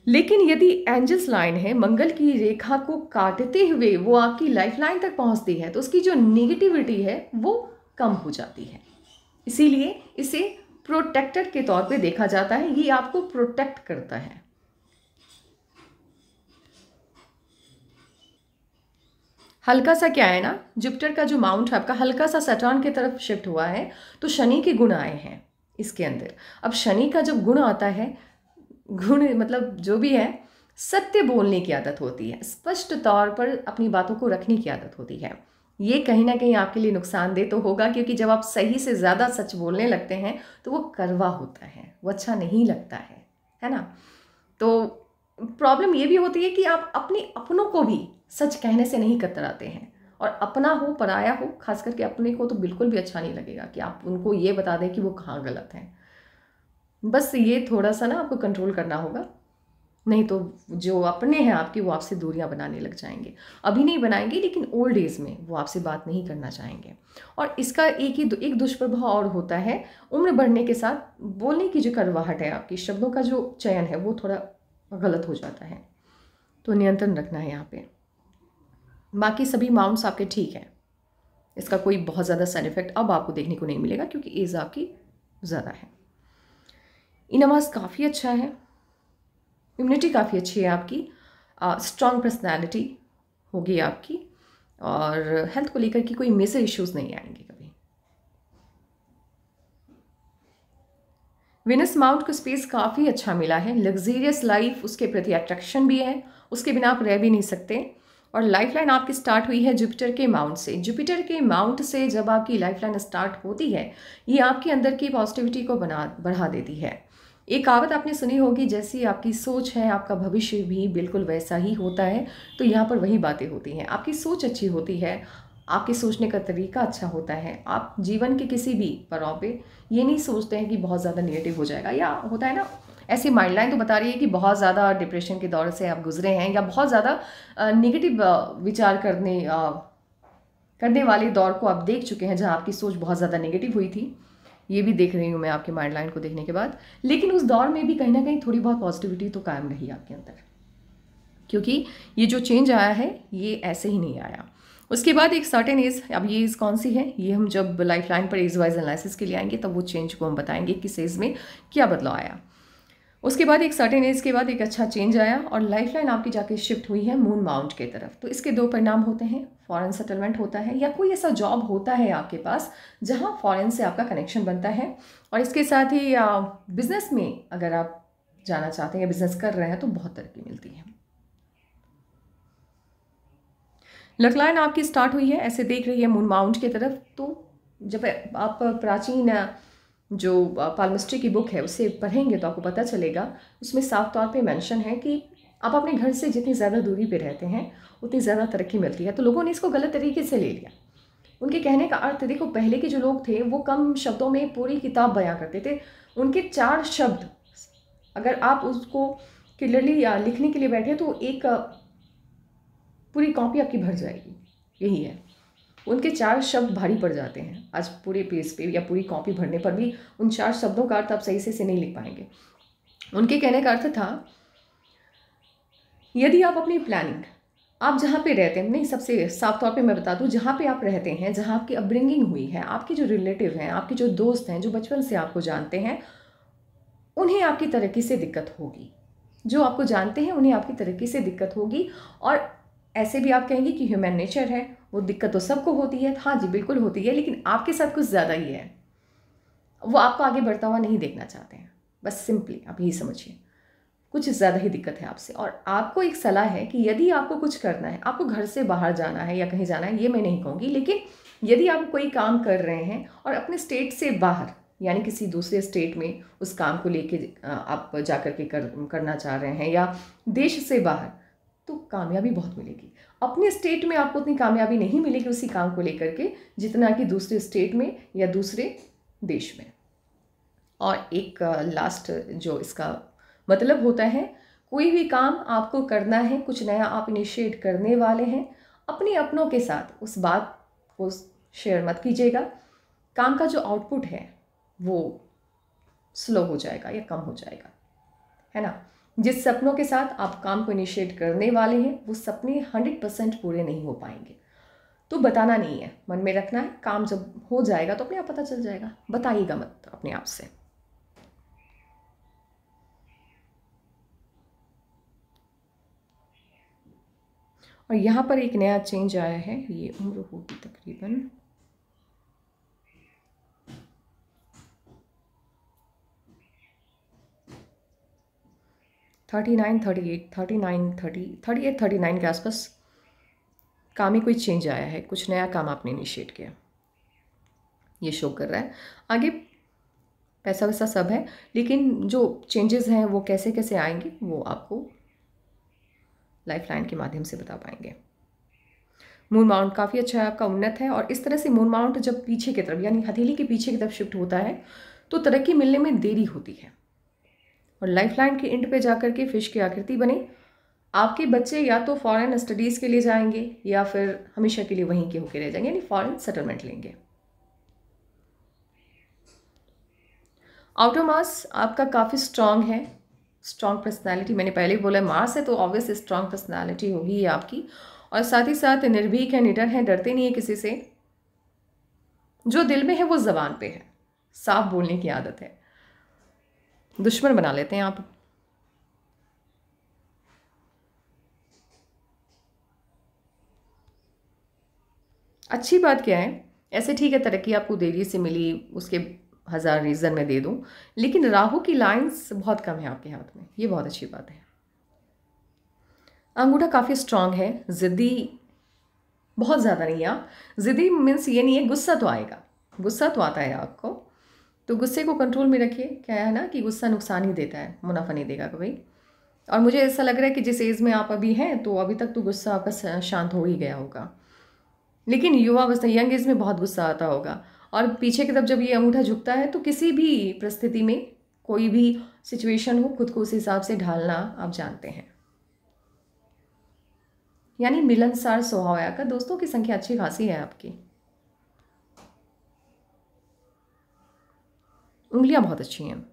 लेकिन यदि एंजल्स लाइन है, मंगल की रेखा को काटते हुए वो आपकी लाइफ लाइन तक पहुंचती है, तो उसकी जो नेगेटिविटी है वो कम हो जाती है। इसीलिए इसे प्रोटेक्टर के तौर पे देखा जाता है। ये आपको प्रोटेक्ट करता है। हल्का सा क्या है ना, जुपिटर का जो माउंट है आपका हल्का सा सैटर्न की तरफ शिफ्ट हुआ है, तो शनि के गुण आए हैं इसके अंदर। अब शनि का जब गुण आता है, गुण मतलब जो भी है, सत्य बोलने की आदत होती है, स्पष्ट तौर पर अपनी बातों को रखने की आदत होती है। ये कहीं ना कहीं आपके लिए नुकसानदेह तो होगा, क्योंकि जब आप सही से ज़्यादा सच बोलने लगते हैं तो वो कड़वा होता है, वो अच्छा नहीं लगता है ना। तो प्रॉब्लम ये भी होती है कि आप अपने अपनों को भी सच कहने से नहीं कतराते हैं, और अपना हो पराया हो, खास करके अपने को तो बिल्कुल भी अच्छा नहीं लगेगा कि आप उनको ये बता दें कि वो कहाँ गलत है। बस ये थोड़ा सा ना आपको कंट्रोल करना होगा। नहीं तो जो अपने हैं आपके वो आपसे दूरियां बनाने लग जाएंगे। अभी नहीं बनाएंगे लेकिन ओल्ड एज में वो आपसे बात नहीं करना चाहेंगे। और इसका एक दुष्प्रभाव और होता है, उम्र बढ़ने के साथ बोलने की जो करवाहट है आपकी, शब्दों का जो चयन है वो थोड़ा गलत हो जाता है, तो नियंत्रण रखना है यहाँ पे। बाकी सभी माउंट्स आपके ठीक है, इसका कोई बहुत ज़्यादा साइड इफेक्ट अब आपको देखने को नहीं मिलेगा क्योंकि एज आपकी ज़्यादा है। इनमास काफ़ी अच्छा है, इम्यूनिटी काफ़ी अच्छी है आपकी, स्ट्रॉन्ग पर्सनैलिटी होगी आपकी, और हेल्थ को लेकर के कोई मेजर इश्यूज नहीं आएंगे कभी। विनस माउंट को स्पेस काफ़ी अच्छा मिला है, लग्जरियस लाइफ उसके प्रति अट्रैक्शन भी है, उसके बिना आप रह भी नहीं सकते। और लाइफ लाइन आपकी स्टार्ट हुई है जुपिटर के माउंट से। जुपिटर के माउंट से जब आपकी लाइफ लाइन स्टार्ट होती है, ये आपके अंदर की पॉजिटिविटी को बढ़ा देती है। एक कहावत आपने सुनी होगी, जैसी आपकी सोच है आपका भविष्य भी बिल्कुल वैसा ही होता है। तो यहाँ पर वही बातें होती हैं, आपकी सोच अच्छी होती है, आपके सोचने का तरीका अच्छा होता है, आप जीवन के किसी भी पड़ाव पे ये नहीं सोचते हैं कि बहुत ज़्यादा नेगेटिव हो जाएगा, या होता है ना ऐसी माइंड लाइन तो बता रही है कि बहुत ज़्यादा डिप्रेशन के दौर से आप गुजरे हैं, या बहुत ज़्यादा नेगेटिव विचार करने वाले दौर को आप देख चुके हैं जहाँ आपकी सोच बहुत ज़्यादा नेगेटिव हुई थी। ये भी देख रही हूँ मैं आपकी माइंड लाइन को देखने के बाद। लेकिन उस दौर में भी कहीं ना कहीं थोड़ी बहुत पॉजिटिविटी तो कायम रही आपके अंदर, क्योंकि ये जो चेंज आया है ये ऐसे ही नहीं आया। उसके बाद एक सर्टेन एज, अब ये एज कौन सी है ये हम जब लाइफ लाइन पर एज वाइज एनालिसिस के लिए आएंगे तब वो चेंज को हम बताएंगे किस एज में क्या बदलाव आया। उसके बाद एक सर्टेन एज के बाद एक अच्छा चेंज आया और लाइफ लाइन आपकी जाके शिफ्ट हुई है मून माउंट के तरफ। तो इसके दो परिणाम होते हैं, फॉरेन सेटलमेंट होता है या कोई ऐसा जॉब होता है आपके पास जहां फॉरेन से आपका कनेक्शन बनता है, और इसके साथ ही बिजनेस में अगर आप जाना चाहते हैं या बिजनेस कर रहे हैं तो बहुत तरक्की मिलती है। लक लाइन आपकी स्टार्ट हुई है, ऐसे देख रही है मून माउंट की तरफ। तो जब आप प्राचीन जो पाल्मिस्ट्री की बुक है उसे पढ़ेंगे तो आपको पता चलेगा, उसमें साफ तौर पे मेंशन है कि आप अपने घर से जितनी ज़्यादा दूरी पे रहते हैं उतनी ज़्यादा तरक्की मिलती है। तो लोगों ने इसको गलत तरीके से ले लिया। उनके कहने का अर्थ, देखो पहले के जो लोग थे वो कम शब्दों में पूरी किताब बयां करते थे। उनके 4 शब्द अगर आप उसको क्लियरली लिखने के लिए बैठे तो एक पूरी कॉपी आपकी भर जाएगी। यही है, उनके 4 शब्द भारी पड़ जाते हैं। आज पूरे पेज पे या पूरी कॉपी भरने पर भी उन 4 शब्दों का अर्थ आप सही से नहीं लिख पाएंगे। उनके कहने का अर्थ था, यदि आप अपनी प्लानिंग, आप जहाँ पे रहते हैं, नहीं सबसे साफ तौर पे मैं बता दूँ, जहाँ पे आप रहते हैं, जहाँ आपकी अपब्रिंगिंग हुई है, आपके जो रिलेटिव हैं, आपके जो दोस्त हैं, जो बचपन से आपको जानते हैं, उन्हें आपकी तरक्की से दिक्कत होगी। जो आपको जानते हैं उन्हें आपकी तरक्की से दिक्कत होगी। और ऐसे भी आप कहेंगे कि ह्यूमन नेचर है, वो दिक्कत तो सबको होती है। हाँ जी बिल्कुल होती है, लेकिन आपके साथ कुछ ज़्यादा ही है। वो आपको आगे बढ़ता हुआ नहीं देखना चाहते हैं, बस सिंपली आप यही समझिए, कुछ ज़्यादा ही दिक्कत है आपसे। और आपको एक सलाह है कि यदि आपको कुछ करना है, आपको घर से बाहर जाना है या कहीं जाना है, ये मैं नहीं कहूँगी, लेकिन यदि आप कोई काम कर रहे हैं और अपने स्टेट से बाहर यानी किसी दूसरे स्टेट में उस काम को लेके आप जा कर के करना चाह रहे हैं, या देश से बाहर, तो कामयाबी बहुत मिलेगी। अपने स्टेट में आपको उतनी कामयाबी नहीं मिलेगी उसी काम को लेकर के जितना कि दूसरे स्टेट में या दूसरे देश में। और एक लास्ट जो इसका मतलब होता है, कोई भी काम आपको करना है, कुछ नया आप इनिशिएट करने वाले हैं, अपने अपनों के साथ उस बात को शेयर मत कीजिएगा। काम का जो आउटपुट है वो स्लो हो जाएगा या कम हो जाएगा, है ना। जिस सपनों के साथ आप काम को इनिशिएट करने वाले हैं वो सपने 100% पूरे नहीं हो पाएंगे। तो बताना नहीं है, मन में रखना है। काम जब हो जाएगा तो अपने आप पता चल जाएगा, बताइएगा मत अपने आप से। और यहाँ पर एक नया चेंज आया है, ये उम्र होगी तकरीबन 39, 38, 39, 30, 38, 39 के आसपास काम में कोई चेंज आया है, कुछ नया काम आपने इनिशिएट किया, ये शो कर रहा है। आगे पैसा वैसा सब है, लेकिन जो चेंजेस हैं वो कैसे कैसे आएंगे वो आपको लाइफ लाइन के माध्यम से बता पाएंगे। मून माउंट काफ़ी अच्छा है आपका, उन्नत है। और इस तरह से मून माउंट जब पीछे की तरफ यानी हथेली के पीछे की तरफ शिफ्ट होता है तो तरक्की मिलने में देरी होती है। और लाइफ लाइन के एंड पे जाकर के फिश की आकृति बने। आपके बच्चे या तो फॉरेन स्टडीज़ के लिए जाएंगे या फिर हमेशा के लिए वहीं के होके रह जाएंगे, यानी फॉरेन सेटलमेंट लेंगे। आउटर मास आपका काफ़ी स्ट्रांग है, स्ट्रांग पर्सनालिटी, मैंने पहले ही बोला मास है तो ऑब्वियस स्ट्रांग पर्सनालिटी होगी ये आपकी। और साथ ही साथ निर्भीक है, निडर है, डरते नहीं है किसी से। जो दिल में है वो ज़बान पे है, साफ बोलने की आदत है। दुश्मन बना लेते हैं आप। अच्छी बात क्या है, ऐसे ठीक है तरक्की आपको देरी से मिली, उसके 1000 रीज़न मैं दे दूं, लेकिन राहु की लाइंस बहुत कम है आपके हाथ में, ये बहुत अच्छी बात है। अंगूठा काफ़ी स्ट्रांग है, ज़िद्दी बहुत ज़्यादा नहीं है आप। ज़िद्दी मीन्स ये नहीं है, गुस्सा तो आएगा, गुस्सा तो आता है आपको, तो गुस्से को कंट्रोल में रखिए। क्या है ना कि गुस्सा नुकसान ही देता है, मुनाफा नहीं देगा कभी। और मुझे ऐसा लग रहा है कि जिस एज में आप अभी हैं तो अभी तक तो गुस्सा आपका शांत हो ही गया होगा, लेकिन युवा अवस्था यंग एज में बहुत गुस्सा आता होगा। और पीछे की तरफ जब ये अंगूठा झुकता है तो किसी भी परिस्थिति में, कोई भी सिचुएशन हो, खुद को उस हिसाब से ढालना आप जानते हैं, यानी मिलनसार स्वभाव है आपका। दोस्तों की संख्या अच्छी खासी है आपकी। उंगलियां बहुत अच्छी हैं।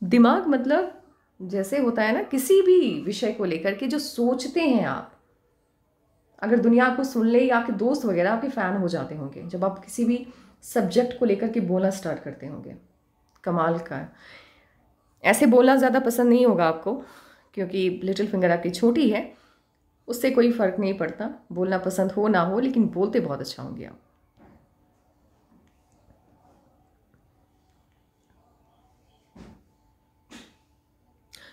दिमाग मतलब जैसे होता है ना, किसी भी विषय को लेकर के जो सोचते हैं आप, अगर दुनिया आपको सुन ले या आपके दोस्त वगैरह आपके फ़ैन हो जाते होंगे जब आप किसी भी सब्जेक्ट को लेकर के बोलना स्टार्ट करते होंगे। कमाल का। ऐसे बोलना ज़्यादा पसंद नहीं होगा आपको, क्योंकि लिटिल फिंगर आपकी छोटी है, उससे कोई फ़र्क नहीं पड़ता, बोलना पसंद हो ना हो, लेकिन बोलते बहुत अच्छा होंगे आप।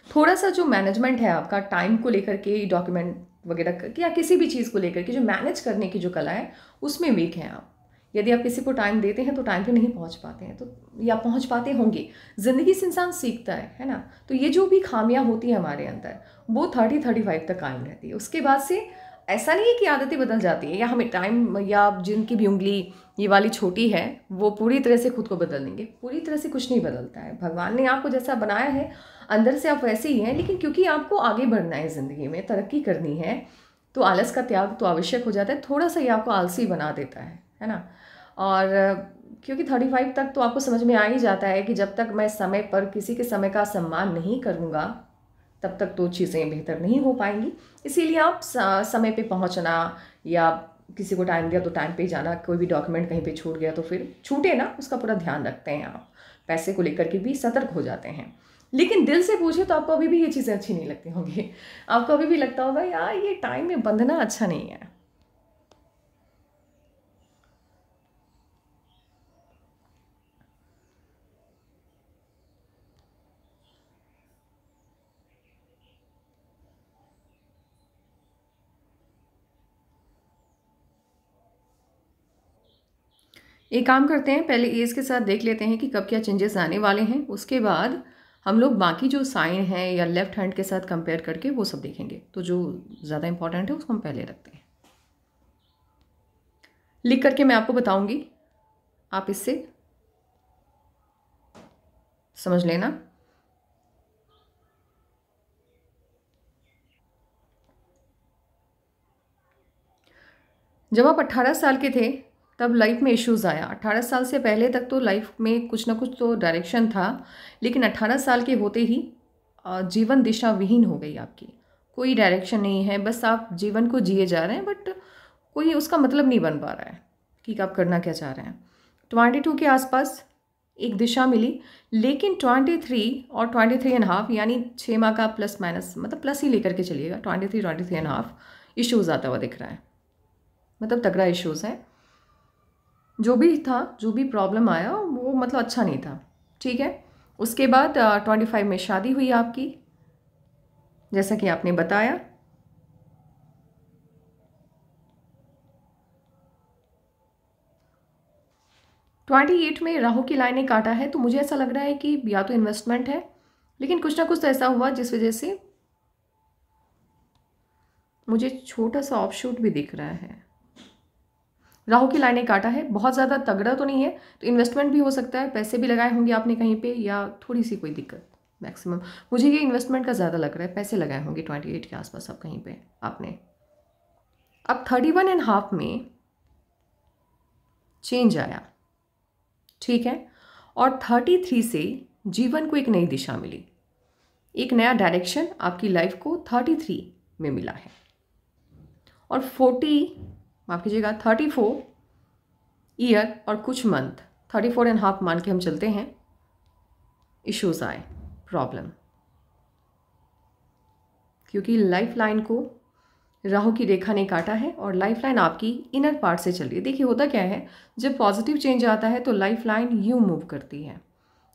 थोड़ा सा जो मैनेजमेंट है आपका टाइम को लेकर के, डॉक्यूमेंट वगैरह या किसी भी चीज़ को लेकर के जो मैनेज करने की जो कला है, उसमें वीक हैं आप। यदि आप किसी को टाइम देते हैं तो टाइम पे नहीं पहुंच पाते हैं, तो या पहुंच पाते होंगे। ज़िंदगी से इंसान सीखता है ना। तो ये जो भी खामियां होती हैं हमारे अंदर, वो 30-35 तक कायम रहती है। उसके बाद से ऐसा नहीं है कि आदतें बदल जाती है, या हमें टाइम, या जिनकी भी उंगली ये वाली छोटी है वो पूरी तरह से खुद को बदल देंगे। पूरी तरह से कुछ नहीं बदलता है। भगवान ने आपको जैसा बनाया है अंदर से आप वैसे ही हैं, लेकिन क्योंकि आपको आगे बढ़ना है, ज़िंदगी में तरक्की करनी है, तो आलस का त्याग तो आवश्यक हो जाता है। थोड़ा सा ये आपको आलसी बना देता है ना। और क्योंकि 35 तक तो आपको समझ में आ ही जाता है कि जब तक मैं समय पर किसी के समय का सम्मान नहीं करूँगा तब तक तो चीज़ें बेहतर नहीं हो पाएंगी। इसीलिए आप समय पे पहुँचना, या किसी को टाइम दिया तो टाइम पे जाना, कोई भी डॉक्यूमेंट कहीं पे छूट गया तो फिर छूटे ना, उसका पूरा ध्यान रखते हैं आप। पैसे को लेकर के भी सतर्क हो जाते हैं। लेकिन दिल से पूछे तो आपको अभी भी ये चीज़ें अच्छी नहीं लगती होंगी। आपको अभी भी लगता होगा यार ये टाइम में बंधना अच्छा नहीं है। एक काम करते हैं, पहले एज के साथ देख लेते हैं कि कब क्या चेंजेस आने वाले हैं, उसके बाद हम लोग बाकी जो साइन है या लेफ्ट हैंड के साथ कंपेयर करके वो सब देखेंगे। तो जो ज़्यादा इंपॉर्टेंट है उसको हम पहले रखते हैं। लिख करके मैं आपको बताऊंगी, आप इससे समझ लेना। जब आप 18 साल के थे तब लाइफ में इश्यूज़ आया। 18 साल से पहले तक तो लाइफ में कुछ ना कुछ तो डायरेक्शन था, लेकिन 18 साल के होते ही जीवन दिशा विहीन हो गई आपकी। कोई डायरेक्शन नहीं है, बस आप जीवन को जिए जा रहे हैं, बट कोई उसका मतलब नहीं बन पा रहा है कि आप करना क्या चाह रहे हैं। 22 के आसपास एक दिशा मिली, लेकिन 23 और 23.5 यानी 6 माह का प्लस माइनस, मतलब प्लस ही लेकर के चलिएगा, 23-23.5 इश्यूज़ आता हुआ दिख रहा है। मतलब तगड़ा इश्यूज़ है। जो भी था, जो भी प्रॉब्लम आया वो मतलब अच्छा नहीं था, ठीक है। उसके बाद 25 में शादी हुई आपकी, जैसा कि आपने बताया। ट्वेंटी 28 में राहु की लाइन ने काटा है, तो मुझे ऐसा लग रहा है कि या तो इन्वेस्टमेंट है, लेकिन कुछ ना कुछ तो ऐसा हुआ जिस वजह से मुझे छोटा सा ऑफशूट भी दिख रहा है। राहु की लाइन ने काटा है, बहुत ज़्यादा तगड़ा तो नहीं है, तो इन्वेस्टमेंट भी हो सकता है, पैसे भी लगाए होंगे आपने कहीं पे, या थोड़ी सी कोई दिक्कत। मैक्सिमम मुझे ये इन्वेस्टमेंट का ज़्यादा लग रहा है, पैसे लगाए होंगे 28 के आसपास अब कहीं पे आपने। अब 31.5 में चेंज आया, ठीक है, और 33 से जीवन को एक नई दिशा मिली, एक नया डायरेक्शन आपकी लाइफ को 33 में मिला है। और 34 ईयर और कुछ मंथ, 34.5 मान के हम चलते हैं, इश्यूज आए, प्रॉब्लम, क्योंकि लाइफ लाइन को राहु की रेखा ने काटा है और लाइफ लाइन आपकी इनर पार्ट से चल रही है। देखिए होता क्या है, जब पॉजिटिव चेंज आता है तो लाइफ लाइन यूँ मूव करती है,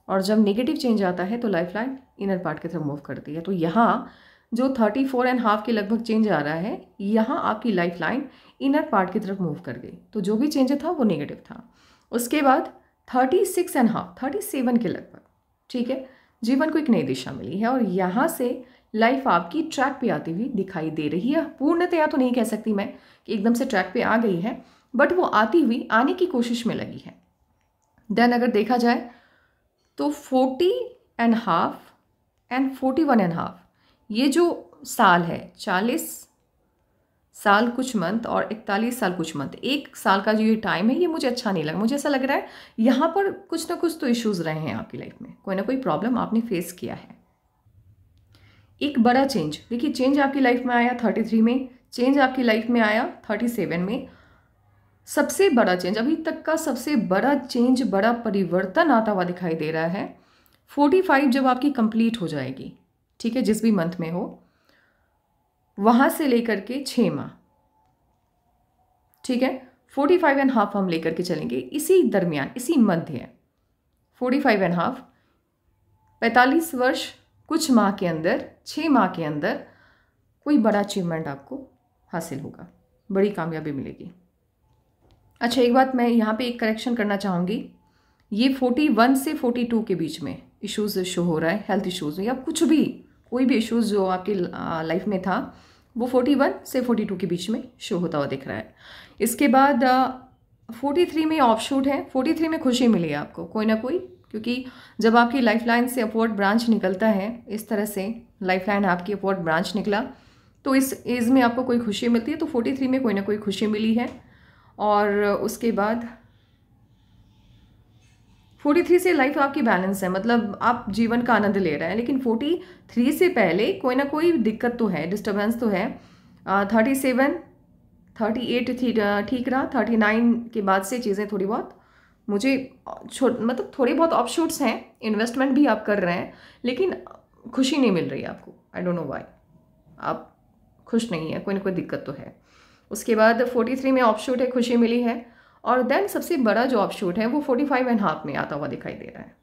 और जब नेगेटिव चेंज आता है तो लाइफ लाइन इनर पार्ट की तरफ मूव करती है। तो यहाँ जो 34.5 के लगभग चेंज आ रहा है, यहाँ आपकी लाइफ लाइन इनर पार्ट की तरफ मूव कर गई, तो जो भी चेंज था वो नेगेटिव था। उसके बाद 36.5, 37 के लगभग, ठीक है, जीवन को एक नई दिशा मिली है और यहाँ से लाइफ आपकी ट्रैक पे आती हुई दिखाई दे रही है। पूर्णतया तो नहीं कह सकती मैं कि एकदम से ट्रैक पे आ गई है, बट वो आती हुई आने की कोशिश में लगी है। देन अगर देखा जाए तो 40.5 एंड 41.5, ये जो साल है, 40 साल कुछ मंथ और 41 साल कुछ मंथ, एक साल का जो ये टाइम है, ये मुझे अच्छा नहीं लगा। मुझे ऐसा लग रहा है यहाँ पर कुछ ना कुछ तो इश्यूज़ रहे हैं आपकी लाइफ में, कोई ना कोई प्रॉब्लम आपने फेस किया है। एक बड़ा चेंज, देखिए चेंज आपकी लाइफ में आया 33 में, चेंज आपकी लाइफ में आया 37 में। सबसे बड़ा चेंज, अभी तक का सबसे बड़ा चेंज, बड़ा परिवर्तन आता हुआ दिखाई दे रहा है 45 जब आपकी कंप्लीट हो जाएगी, ठीक है, जिस भी मंथ में हो, वहाँ से लेकर के 6 माह, ठीक है, 45.5 हम लेकर के चलेंगे, इसी दरमियान, इसी मध्य है 45.5, 45 वर्ष कुछ माह के अंदर, 6 माह के अंदर कोई बड़ा अचीवमेंट आपको हासिल होगा, बड़ी कामयाबी मिलेगी। अच्छा, एक बात मैं यहाँ पे एक करेक्शन करना चाहूँगी, ये 41 से 42 के बीच में इश्यूज़ शो हो रहा है, हेल्थ इश्यूज़ या कुछ भी, कोई भी इश्यूज़ जो आपकी लाइफ में था, वो 41 से 42 के बीच में शो होता हुआ दिख रहा है। इसके बाद 43 में ऑफशूट है, 43 में खुशी मिली है आपको कोई ना कोई, क्योंकि जब आपकी लाइफ लाइन से अपवर्ड ब्रांच निकलता है, इस तरह से लाइफ लाइन आपकी अपवर्ड ब्रांच निकला, तो इस एज में आपको कोई खुशी मिलती है, तो 43 में कोई ना कोई खुशी मिली है। और उसके बाद 43 से लाइफ आपकी बैलेंस है, मतलब आप जीवन का आनंद ले रहे हैं, लेकिन 43 से पहले कोई ना कोई दिक्कत तो है, डिस्टर्बेंस तो है। 37, 38 ठीक रहा, 39 के बाद से चीज़ें थोड़ी बहुत मुझे मतलब थोड़ी बहुत ऑफशूट्स हैं, इन्वेस्टमेंट भी आप कर रहे हैं, लेकिन खुशी नहीं मिल रही है आपको, आई डोंट नो व्हाई, आप खुश नहीं है, कोई ना कोई दिक्कत तो है। उसके बाद 43 में ऑफशूट है, खुशी मिली है, और देन सबसे बड़ा जो ऑफशूट है वो 45.5 में आता हुआ दिखाई दे रहा है।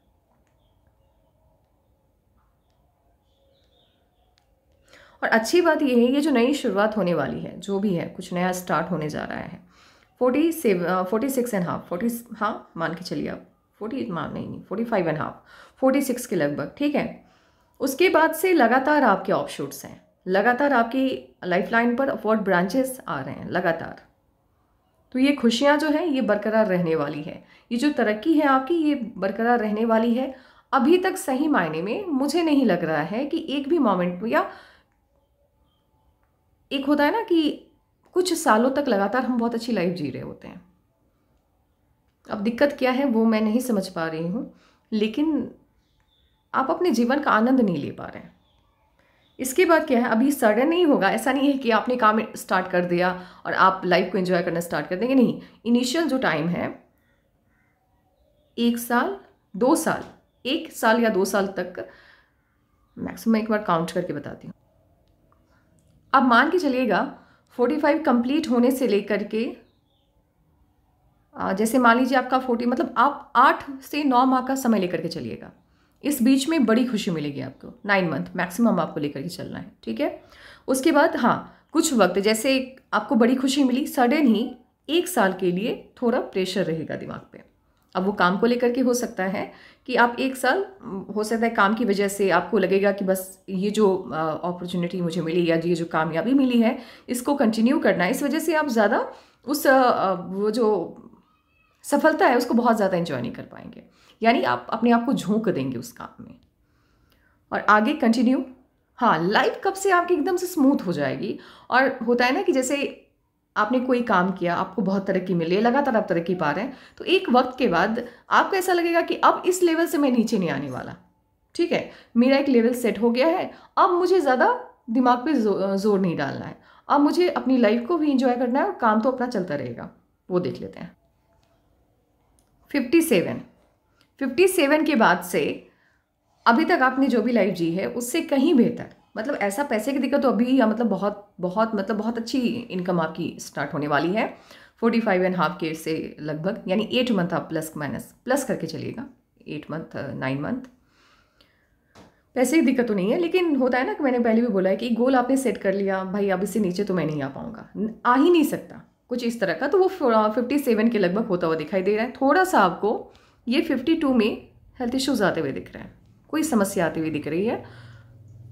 और अच्छी बात ये है, ये जो नई शुरुआत होने वाली है, जो भी है, कुछ नया स्टार्ट होने जा रहा है। 46.5, 40, हाँ मान के चलिए आप, 40 मान नहीं 45.5, 46 के लगभग, ठीक है। उसके बाद से लगातार आपके ऑफशूट्स हैं, लगातार आपकी लाइफलाइन पर अपवर्ड ब्रांचेस आ रहे हैं लगातार। तो ये खुशियाँ जो हैं ये बरकरार रहने वाली है, ये जो तरक्की है आपकी ये बरकरार रहने वाली है। अभी तक सही मायने में मुझे नहीं लग रहा है कि एक भी मोमेंट, या एक होता है ना कि कुछ सालों तक लगातार हम बहुत अच्छी लाइफ जी रहे होते हैं। अब दिक्कत क्या है वो मैं नहीं समझ पा रही हूँ, लेकिन आप अपने जीवन का आनंद नहीं ले पा रहे हैं। इसके बाद क्या है, अभी सडन नहीं होगा, ऐसा नहीं है कि आपने काम स्टार्ट कर दिया और आप लाइफ को एंजॉय करना स्टार्ट कर देंगे, नहीं। इनिशियल जो टाइम है 1 साल 2 साल, 1 साल या 2 साल तक मैक्सिमम, एक बार काउंट करके बताती हूँ। अब मान के चलिएगा 45 कंप्लीट होने से लेकर के, जैसे मान लीजिए आपका 40, मतलब आप 8 से 9 माह का समय लेकर के चलिएगा, इस बीच में बड़ी खुशी मिलेगी आपको, 9 मंथ मैक्सिमम आपको लेकर के चलना है, ठीक है। उसके बाद हाँ, कुछ वक्त जैसे आपको बड़ी खुशी मिली, सडन ही 1 साल के लिए थोड़ा प्रेशर रहेगा दिमाग पे। अब वो काम को लेकर के हो सकता है कि आप 1 साल, हो सकता है काम की वजह से आपको लगेगा कि बस ये जो अपॉर्चुनिटी मुझे मिली या ये जो कामयाबी मिली है इसको कंटिन्यू करना है, इस वजह से आप ज़्यादा उस वो जो सफलता है उसको बहुत ज़्यादा एंजॉय नहीं कर पाएंगे, यानी आप अपने आप को झोंक देंगे उस काम में। और आगे कंटिन्यू। हाँ, लाइफ कब से आपकी एकदम से स्मूथ हो जाएगी। और होता है ना कि जैसे आपने कोई काम किया, आपको बहुत तरक्की मिली है, लगातार आप तरक्की पा रहे हैं, तो एक वक्त के बाद आपको ऐसा लगेगा कि अब इस लेवल से मैं नीचे नहीं आने वाला। ठीक है, मेरा एक लेवल सेट हो गया है, अब मुझे ज़्यादा दिमाग पे जोर नहीं डालना है, अब मुझे अपनी लाइफ को भी इंजॉय करना है और काम तो अपना चलता रहेगा। वो देख लेते हैं 57। 57 के बाद से अभी तक आपने जो भी लाइफ जी है उससे कहीं बेहतर, मतलब ऐसा पैसे की दिक्कत तो अभी, या मतलब बहुत बहुत मतलब बहुत अच्छी इनकम आपकी स्टार्ट होने वाली है 45.5 के से लगभग, यानी 8 मंथ आप प्लस माइनस प्लस करके चलिएगा, 8 मंथ 9 मंथ। पैसे की दिक्कत तो नहीं है, लेकिन होता है ना कि मैंने पहले भी बोला है कि गोल आपने सेट कर लिया, भाई अब इससे नीचे तो मैं नहीं आ पाऊंगा, आ ही नहीं सकता, कुछ इस तरह का, तो वो 57 के लगभग होता हुआ दिखाई दे रहा है। थोड़ा सा आपको ये 52 में हेल्थ इश्यूज आते हुए दिख रहे हैं, कोई समस्या आती हुई दिख रही है,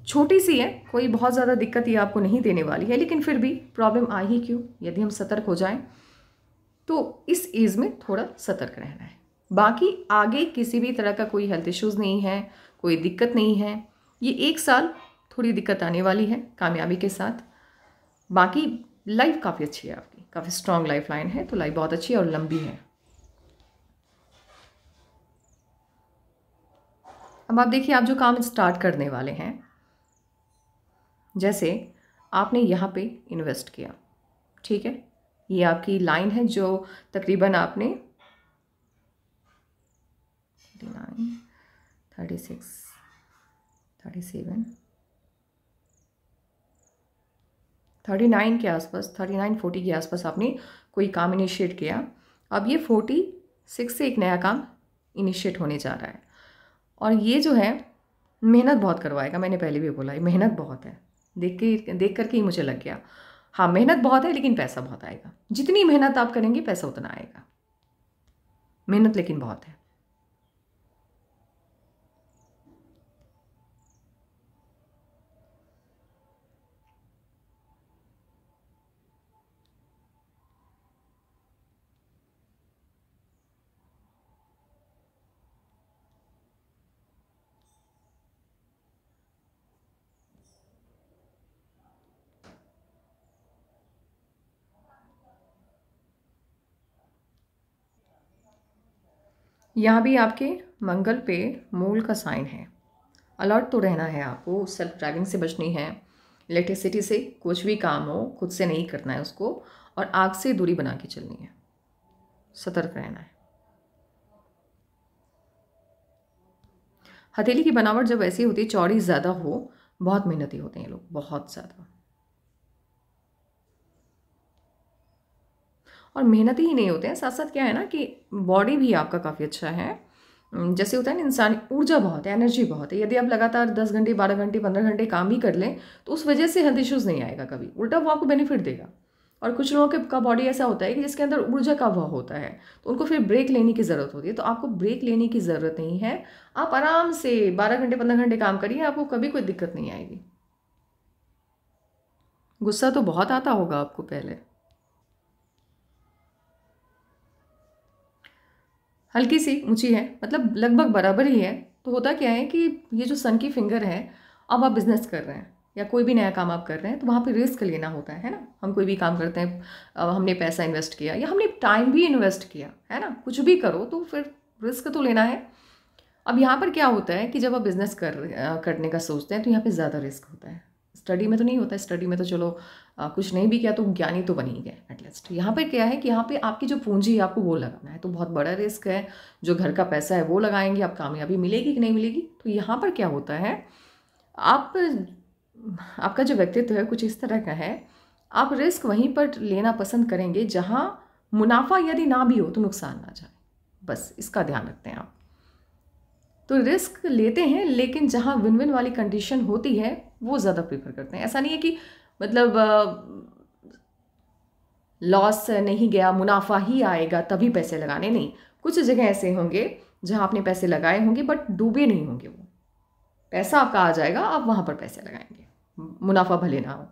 छोटी सी है, कोई बहुत ज़्यादा दिक्कत ये आपको नहीं देने वाली है, लेकिन फिर भी प्रॉब्लम आ ही क्यों, यदि हम सतर्क हो जाएं तो इस एज में थोड़ा सतर्क रहना है। बाकी आगे किसी भी तरह का कोई हेल्थ इश्यूज़ नहीं है, कोई दिक्कत नहीं है। ये 1 साल थोड़ी दिक्कत आने वाली है कामयाबी के साथ, बाकी लाइफ काफ़ी अच्छी है आपकी, काफ़ी स्ट्रॉन्ग लाइफ लाइन है, तो लाइफ बहुत अच्छी है और लंबी है। अब आप देखिए, आप जो काम स्टार्ट करने वाले हैं, जैसे आपने यहाँ पे इन्वेस्ट किया, ठीक है, ये आपकी लाइन है जो तकरीबन आपने 39, 36, 37, 39 के आसपास, 39-40 के आसपास आपने कोई काम इनिशिएट किया। अब ये 46 से एक नया काम इनिशिएट होने जा रहा है, और ये जो है मेहनत बहुत करवाएगा। मैंने पहले भी बोला है मेहनत बहुत है, देख करके ही मुझे लग गया। हाँ, मेहनत बहुत है लेकिन पैसा बहुत आएगा, जितनी मेहनत आप करेंगे पैसा उतना आएगा, मेहनत लेकिन बहुत है। यहाँ भी आपके मंगल पे मूल का साइन है, अलर्ट तो रहना है आपको, सेल्फ ड्राइविंग से बचनी है, इलेक्ट्रिसिटी से कुछ भी काम हो खुद से नहीं करना है उसको, और आग से दूरी बना के चलनी है, सतर्क रहना है। हथेली की बनावट जब ऐसी होती है, चौड़ी ज़्यादा हो, बहुत मेहनती होते हैं ये लोग, बहुत ज़्यादा, और मेहनती ही नहीं होते हैं, साथ साथ क्या है ना कि बॉडी भी आपका काफ़ी अच्छा है। जैसे होता है ना, इंसान ऊर्जा बहुत है, एनर्जी बहुत है, यदि आप लगातार 10 घंटे 12 घंटे 15 घंटे काम भी कर लें तो उस वजह से हेल्थ इश्यूज़ नहीं आएगा कभी, उल्टा वो आपको बेनिफिट देगा। और कुछ लोगों के का बॉडी ऐसा होता है कि जिसके अंदर ऊर्जा का अभाव होता है, तो उनको फिर ब्रेक लेने की ज़रूरत होती है, तो आपको ब्रेक लेने की ज़रूरत नहीं है। आप आराम से 12 घंटे 15 घंटे काम करिए, आपको कभी कोई दिक्कत नहीं आएगी। गुस्सा तो बहुत आता होगा आपको पहले। हल्की सी ऊंची है, मतलब लगभग बराबर ही है। तो होता क्या है कि ये जो सन की फिंगर है, अब आप बिजनेस कर रहे हैं या कोई भी नया काम आप कर रहे हैं, तो वहाँ पे रिस्क लेना होता है ना। हम कोई भी काम करते हैं, हमने पैसा इन्वेस्ट किया या हमने टाइम भी इन्वेस्ट किया है ना, कुछ भी करो तो फिर रिस्क तो लेना है। अब यहाँ पर क्या होता है कि जब आप बिजनेस करने का सोचते हैं तो यहाँ पे ज़्यादा रिस्क होता है। स्टडी में तो नहीं होता है, स्टडी में तो चलो कुछ नहीं भी किया तो ज्ञानी तो बन ही गए एटलीस्ट। यहाँ पर क्या है कि यहाँ पे आपकी जो पूंजी है आपको वो लगाना है, तो बहुत बड़ा रिस्क है। जो घर का पैसा है वो लगाएंगे, आप कामयाबी मिलेगी कि नहीं मिलेगी। तो यहाँ पर क्या होता है, आप आपका जो व्यक्तित्व है कुछ इस तरह का है, आप रिस्क वहीं पर लेना पसंद करेंगे जहाँ मुनाफा यदि ना भी हो तो नुकसान ना जाए, बस इसका ध्यान रखते हैं आप। तो रिस्क लेते हैं लेकिन जहाँ विन विन वाली कंडीशन होती है वो ज़्यादा प्रीफर करते हैं। ऐसा नहीं है कि मतलब लॉस नहीं गया मुनाफा ही आएगा तभी पैसे लगाने, नहीं। कुछ जगह ऐसे होंगे जहाँ आपने पैसे लगाए होंगे बट डूबे नहीं होंगे, वो पैसा आपका आ जाएगा, आप वहाँ पर पैसे लगाएंगे, मुनाफा भले ना हो।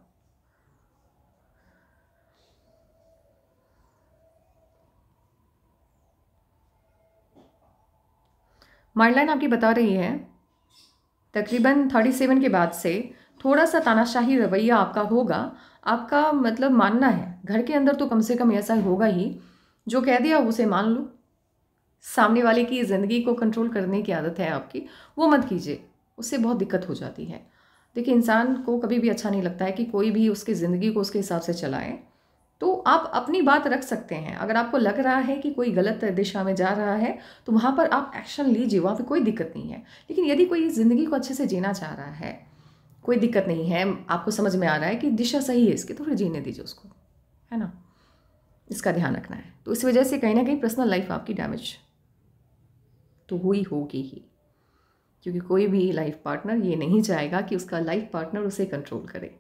माइंडलाइन आपकी बता रही है तकरीबन 37 के बाद से थोड़ा सा तानाशाही रवैया आपका होगा। आपका मतलब मानना है, घर के अंदर तो कम से कम ऐसा होगा ही, जो कह दिया उसे मान लो। सामने वाले की ज़िंदगी को कंट्रोल करने की आदत है आपकी, वो मत कीजिए, उससे बहुत दिक्कत हो जाती है। देखिए, इंसान को कभी भी अच्छा नहीं लगता है कि कोई भी उसकी ज़िंदगी को उसके हिसाब से चलाए। तो आप अपनी बात रख सकते हैं। अगर आपको लग रहा है कि कोई गलत दिशा में जा रहा है तो वहाँ पर आप एक्शन लीजिए, वहाँ पे कोई दिक्कत नहीं है। लेकिन यदि कोई ज़िंदगी को अच्छे से जीना चाह रहा है, कोई दिक्कत नहीं है, आपको समझ में आ रहा है कि दिशा सही है इसकी, तो फिर जीने दीजिए उसको, है ना। इसका ध्यान रखना है। तो इस वजह से कहीं ना कहीं पर्सनल लाइफ आपकी डैमेज तो हुई होगी ही, क्योंकि कोई भी लाइफ पार्टनर ये नहीं चाहेगा कि उसका लाइफ पार्टनर उसे कंट्रोल करे।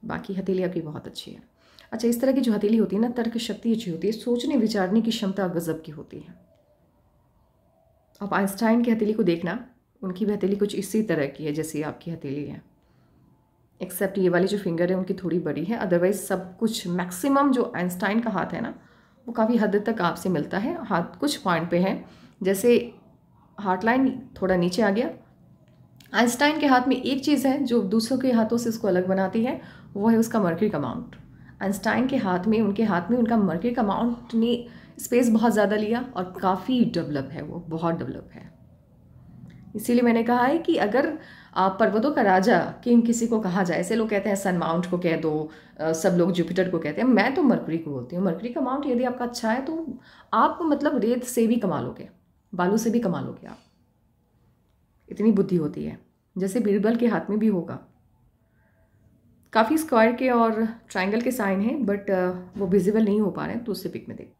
बाकी हथेली आपकी बहुत अच्छी है। अच्छा, इस तरह की जो हथेली होती है ना, तर्क शक्ति अच्छी होती है, सोचने विचारने की क्षमता गजब की होती है। आप आइंस्टाइन की हथेली को देखना, उनकी भी हथेली कुछ इसी तरह की है जैसी आपकी हथेली है, एक्सेप्ट ये वाली जो फिंगर है उनकी थोड़ी बड़ी है। अदरवाइज सब कुछ मैक्सिमम जो आइंस्टाइन का हाथ है ना, वो काफ़ी हद तक आपसे मिलता है। हाथ कुछ पॉइंट पे है, जैसे हार्ट लाइन थोड़ा नीचे आ गया। आइंस्टाइन के हाथ में एक चीज़ है जो दूसरों के हाथों से उसको अलग बनाती है, वो है उसका मर्क्यूरी का माउंट। आइंस्टाइन के हाथ में, उनके हाथ में उनका मर्क्यूरी का माउंट ने स्पेस बहुत ज़्यादा लिया और काफ़ी डेवलप है, वो बहुत डेवलप है। इसीलिए मैंने कहा है कि अगर पर्वतों का राजा किंग किसी को कहा जाए, ऐसे लोग कहते हैं सन माउंट को कह दो, सब लोग जुपिटर को कहते हैं, मैं तो मर्क्यूरी को बोलती हूँ। मर्क्यूरी का माउंट यदि आपका अच्छा है तो आप मतलब रेत से भी कमा लोगे, बालू से भी कमा लोगे आप, इतनी बुद्धि होती है। जैसे बीरबल के हाथ में भी होगा। काफ़ी स्क्वायर के और ट्रायंगल के साइन हैं, बट वो विजिबल नहीं हो पा रहे हैं, तो उससे पिक में देख।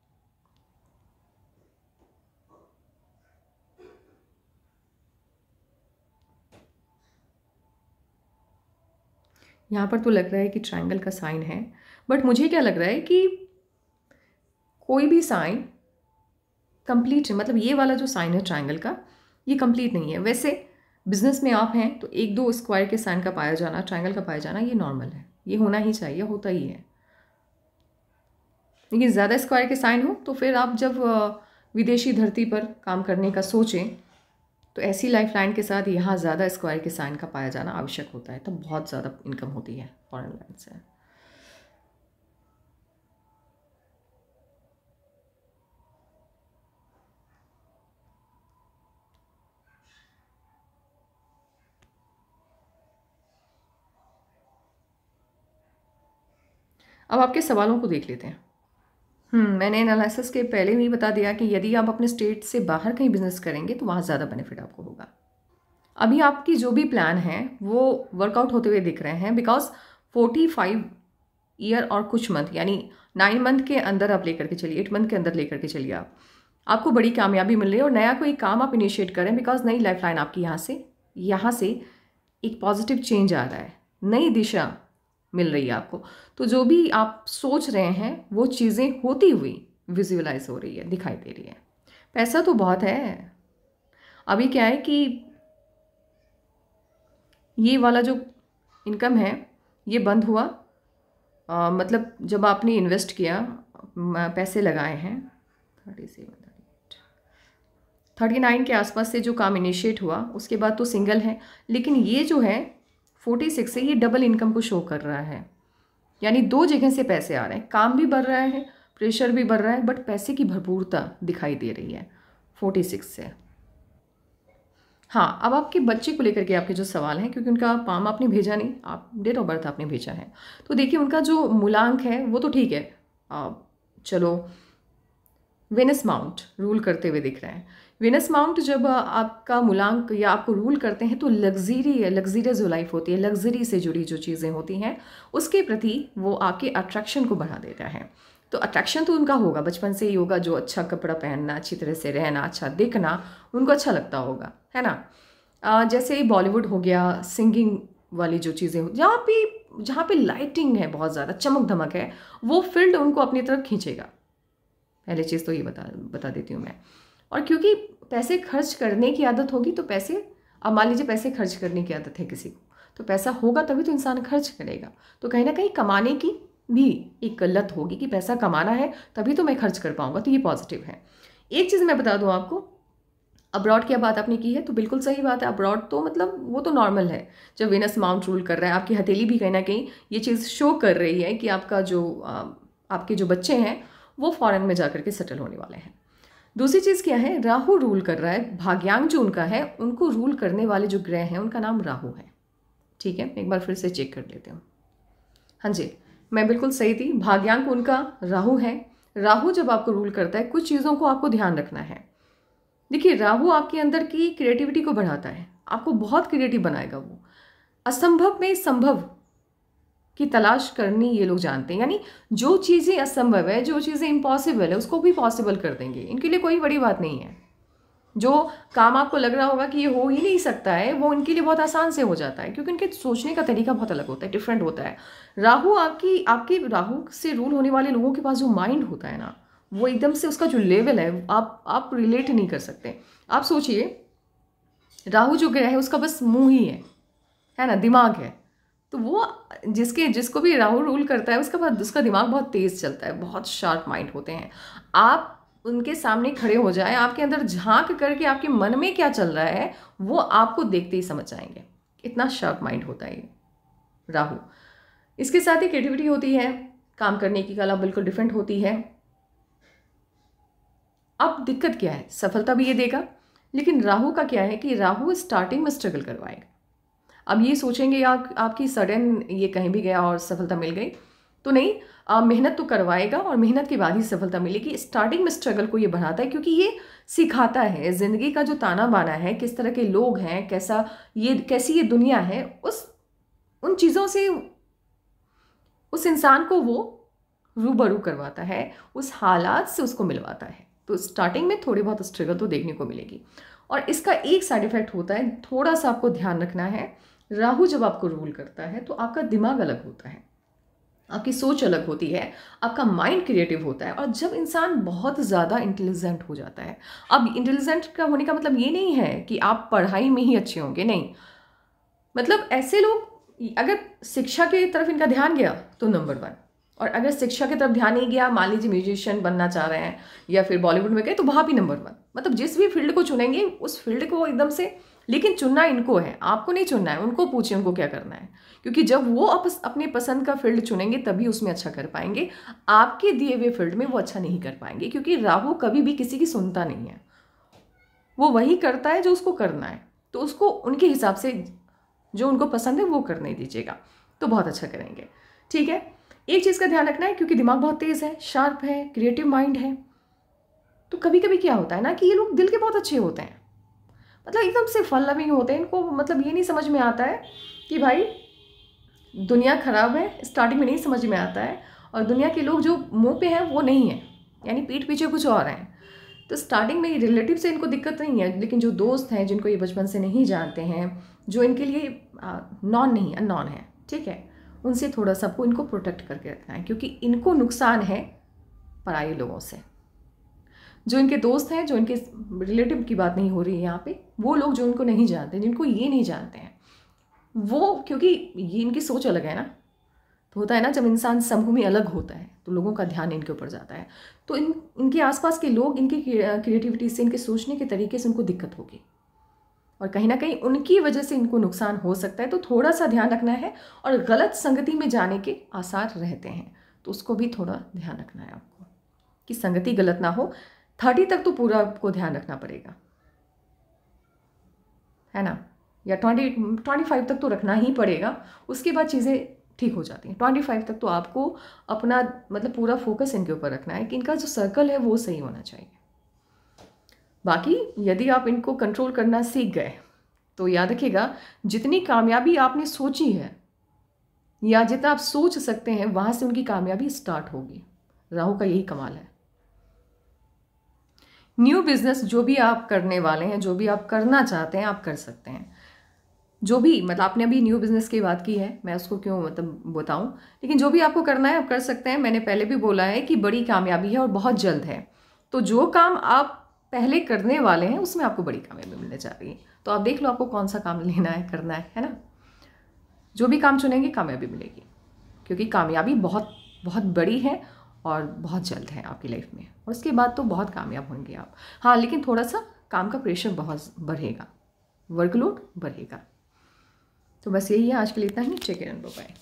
यहाँ पर तो लग रहा है कि ट्रायंगल का साइन है, बट मुझे क्या लग रहा है कि कोई भी साइन कंप्लीट, मतलब ये वाला जो साइन है ट्रायंगल का, ये कंप्लीट नहीं है। वैसे बिजनेस में आप हैं तो एक दो स्क्वायर के साइन का पाया जाना, ट्रायंगल का पाया जाना, ये नॉर्मल है, ये होना ही चाहिए, होता ही है। लेकिन ज़्यादा स्क्वायर के साइन हो तो फिर आप जब विदेशी धरती पर काम करने का सोचें तो ऐसी लाइफ लाइन के साथ यहाँ ज़्यादा स्क्वायर के साइन का पाया जाना आवश्यक होता है, तब बहुत ज़्यादा इनकम होती है फॉरेन लैंड से। अब आपके सवालों को देख लेते हैं। मैंने एनालिसिस के पहले ही बता दिया कि यदि आप अपने स्टेट से बाहर कहीं बिजनेस करेंगे तो वहाँ ज़्यादा बेनिफिट आपको होगा। अभी आपकी जो भी प्लान है वो वर्कआउट होते हुए दिख रहे हैं, बिकॉज 45 ईयर और कुछ मंथ, यानी 9 मंथ के अंदर आप लेकर के चलिए, 8 मंथ के अंदर लेकर के चलिए, आपको बड़ी कामयाबी मिल रही है और नया कोई काम आप इनिशिएट करें, बिकॉज नई लाइफ लाइन आपकी यहाँ से एक पॉजिटिव चेंज आ रहा है, नई दिशा मिल रही है आपको। तो जो भी आप सोच रहे हैं वो चीज़ें होती हुई विजुअलाइज हो रही है, दिखाई दे रही है। पैसा तो बहुत है। अभी क्या है कि ये वाला जो इनकम है ये बंद हुआ, मतलब जब आपने इन्वेस्ट किया, पैसे लगाए हैं, 39 के आसपास से जो काम इनिशिएट हुआ उसके बाद तो सिंगल है, लेकिन ये जो है 46 से ये डबल इनकम को शो कर रहा है, यानी दो जगह से पैसे आ रहे हैं, काम भी बढ़ रहा है, प्रेशर भी बढ़ रहा है, बट पैसे की भरपूरता दिखाई दे रही है 46 से। हाँ, अब आपके बच्चे को लेकर के आपके जो सवाल हैं, क्योंकि उनका पाम आपने भेजा नहीं, आप डेट ऑफ बर्थ आपने भेजा है, तो देखिए उनका जो मूलांक है वो तो ठीक है, चलो वेनस माउंट रूल करते हुए दिख रहे हैं। वेनस माउंट जब आपका मूलांक या आपको रूल करते हैं तो लग्जरियस जो लाइफ होती है, लग्जरी से जुड़ी जो चीज़ें होती हैं उसके प्रति वो आपके अट्रैक्शन को बढ़ा देता है। तो अट्रैक्शन तो उनका होगा, बचपन से ही होगा, जो अच्छा कपड़ा पहनना, अच्छी तरह से रहना, अच्छा दिखना उनको अच्छा लगता होगा, है ना। जैसे बॉलीवुड हो गया, सिंगिंग वाली जो चीज़ें हो, जहाँ पे लाइटिंग है, बहुत ज़्यादा चमक धमक है, वो फील्ड उनको अपनी तरफ खींचेगा। पहले चीज़ तो ये बता देती हूँ मैं। और क्योंकि पैसे खर्च करने की आदत होगी तो पैसे, अब मान लीजिए पैसे खर्च करने की आदत है किसी को, तो पैसा होगा तभी तो इंसान खर्च करेगा। तो कहीं ना कहीं कमाने की भी एक लत होगी कि पैसा कमाना है तभी तो मैं खर्च कर पाऊंगा, तो ये पॉजिटिव है। एक चीज़ मैं बता दूं आपको, अब्रॉड की बात आपने की है तो बिल्कुल सही बात है। अब्रॉड तो मतलब वो तो नॉर्मल है, जब वीनस माउंट रूल कर रहा है, आपकी हथेली भी कहीं ना कहीं ये चीज़ शो कर रही है कि आपके जो बच्चे हैं वो फॉरेन में जाकर के सेटल होने वाले हैं। दूसरी चीज़ क्या है, राहु रूल कर रहा है। भाग्यांक जो उनका है, उनको रूल करने वाले जो ग्रह हैं उनका नाम राहु है। ठीक है, एक बार फिर से चेक कर लेते हैं। हाँ जी, मैं बिल्कुल सही थी। भाग्यांक उनका राहु है। राहु जब आपको रूल करता है, कुछ चीज़ों को आपको ध्यान रखना है। देखिए, राहु आपके अंदर की क्रिएटिविटी को बढ़ाता है, आपको बहुत क्रिएटिव बनाएगा। वो असंभव में संभव की तलाश करनी ये लोग जानते हैं, यानी जो चीज़ें असंभव है, जो चीज़ें इम्पॉसिबल है, उसको भी पॉसिबल कर देंगे। इनके लिए कोई बड़ी बात नहीं है। जो काम आपको लग रहा होगा कि ये हो ही नहीं सकता है, वो इनके लिए बहुत आसान से हो जाता है, क्योंकि इनके सोचने का तरीका बहुत अलग होता है, डिफरेंट होता है। राहु आपकी राहु से रूल होने वाले लोगों के पास जो माइंड होता है ना, वो एकदम से उसका जो लेवल है आप रिलेट नहीं कर सकते। आप सोचिए, राहु जो ग्रह है उसका बस मुंह ही है ना, दिमाग है। तो वो जिसको भी राहु रूल करता है उसका दिमाग बहुत तेज चलता है, बहुत शार्प माइंड होते हैं। आप उनके सामने खड़े हो जाए, आपके अंदर झांक करके आपके मन में क्या चल रहा है वो आपको देखते ही समझ जाएंगे। इतना शार्प माइंड होता है ये राहु। इसके साथ ही क्रिएटिविटी होती है, काम करने की कला बिल्कुल डिफरेंट होती है। अब दिक्कत क्या है, सफलता भी ये देगा, लेकिन राहु का क्या है कि राहु स्टार्टिंग में स्ट्रगल करवाएगा। अब ये सोचेंगे आपकी सडन ये कहीं भी गया और सफलता मिल गई, तो नहीं, मेहनत तो करवाएगा और मेहनत के बाद ही सफलता मिलेगी। स्टार्टिंग में स्ट्रगल को ये बढ़ाता है, क्योंकि ये सिखाता है ज़िंदगी का जो ताना बाना है, किस तरह के लोग हैं, कैसी ये दुनिया है, उन चीज़ों से उस इंसान को वो रूबरू करवाता है, उस हालात से उसको मिलवाता है। तो स्टार्टिंग में थोड़ी बहुत स्ट्रगल तो देखने को मिलेगी। और इसका एक साइड इफेक्ट होता है, थोड़ा सा आपको ध्यान रखना है। राहु जब आपको रूल करता है तो आपका दिमाग अलग होता है, आपकी सोच अलग होती है, आपका माइंड क्रिएटिव होता है। और जब इंसान बहुत ज़्यादा इंटेलिजेंट हो जाता है, अब इंटेलिजेंट का होने का मतलब ये नहीं है कि आप पढ़ाई में ही अच्छे होंगे, नहीं। मतलब ऐसे लोग, अगर शिक्षा की तरफ इनका ध्यान गया तो नंबर 1, और अगर शिक्षा की तरफ ध्यान नहीं गया, मान लीजिए म्यूजिशियन बनना चाह रहे हैं या फिर बॉलीवुड में गए, तो वहाँ भी नंबर 1। मतलब जिस भी फील्ड को चुनेंगे उस फील्ड को एकदम से, लेकिन चुनना इनको है, आपको नहीं चुनना है। उनको पूछिए उनको क्या करना है, क्योंकि जब वो अपने पसंद का फील्ड चुनेंगे तभी उसमें अच्छा कर पाएंगे। आपके दिए हुए फील्ड में वो अच्छा नहीं कर पाएंगे, क्योंकि राहु कभी भी किसी की सुनता नहीं है। वो वही करता है जो उसको करना है, तो उसको उनके हिसाब से जो उनको पसंद है वो करने दीजिएगा, तो बहुत अच्छा करेंगे। ठीक है, एक चीज़ का ध्यान रखना है, क्योंकि दिमाग बहुत तेज़ है, शार्प है, क्रिएटिव माइंड है, तो कभी कभी क्या होता है ना कि ये लोग दिल के बहुत अच्छे होते हैं, मतलब एकदम से फन लविंग होते हैं। इनको मतलब ये नहीं समझ में आता है कि भाई दुनिया ख़राब है, स्टार्टिंग में नहीं समझ में आता है, और दुनिया के लोग जो मुंह पे हैं वो नहीं है, यानी पीठ पीछे कुछ और हैं। तो स्टार्टिंग में रिलेटिव से इनको दिक्कत नहीं है, लेकिन जो दोस्त हैं जिनको ये बचपन से नहीं जानते हैं, जो इनके लिए अननोन है, ठीक है, उनसे थोड़ा सा आपको इनको प्रोटेक्ट करके रखना है, क्योंकि इनको नुकसान है पराये लोगों से। जो इनके दोस्त हैं, जो इनके रिलेटिव की बात नहीं हो रही है यहाँ पे, वो लोग जो इनको नहीं जानते, जिनको ये नहीं जानते हैं, वो, क्योंकि ये इनकी सोच अलग है ना, तो होता है ना जब इंसान समूह में अलग होता है तो लोगों का ध्यान इनके ऊपर जाता है, तो इनके आसपास के लोग इनकी क्रिएटिविटी से, इनके सोचने के तरीके से उनको दिक्कत होगी, और कहीं ना कहीं उनकी वजह से इनको नुकसान हो सकता है। तो थोड़ा सा ध्यान रखना है, और गलत संगति में जाने के आसार रहते हैं, तो उसको भी थोड़ा ध्यान रखना है आपको कि संगति गलत ना हो। 30 तक तो पूरा आपको ध्यान रखना पड़ेगा, है ना, या 25 तक तो रखना ही पड़ेगा, उसके बाद चीज़ें ठीक हो जाती हैं। 25 तक तो आपको अपना मतलब पूरा फोकस इनके ऊपर रखना है कि इनका जो सर्कल है वो सही होना चाहिए। बाकी यदि आप इनको कंट्रोल करना सीख गए तो याद रखिएगा, जितनी कामयाबी आपने सोची है या जितना आप सोच सकते हैं, वहाँ से उनकी कामयाबी स्टार्ट होगी। राहु का यही कमाल है। न्यू बिजनेस जो भी आप करने वाले हैं, जो भी आप करना चाहते हैं, आप कर सकते हैं। जो भी मतलब आपने अभी न्यू बिजनेस की बात की है, मैं उसको क्यों मतलब बताऊं, लेकिन जो भी आपको करना है आप कर सकते हैं। मैंने पहले भी बोला है कि बड़ी कामयाबी है और बहुत जल्द है, तो जो काम आप पहले करने वाले हैं उसमें आपको बड़ी कामयाबी मिलने जा रही है। तो आप देख लो आपको कौन सा काम लेना है, करना है ना। जो भी काम चुनेंगे कामयाबी मिलेगी, क्योंकि कामयाबी बहुत बहुत बड़ी है और बहुत जल्द है आपकी लाइफ में, और उसके बाद तो बहुत कामयाब होंगे आप। हाँ, लेकिन थोड़ा सा काम का प्रेशर बहुत बढ़ेगा, वर्कलोड बढ़ेगा। तो बस यही है आज के लिए, इतना ही। Take care and bye bye.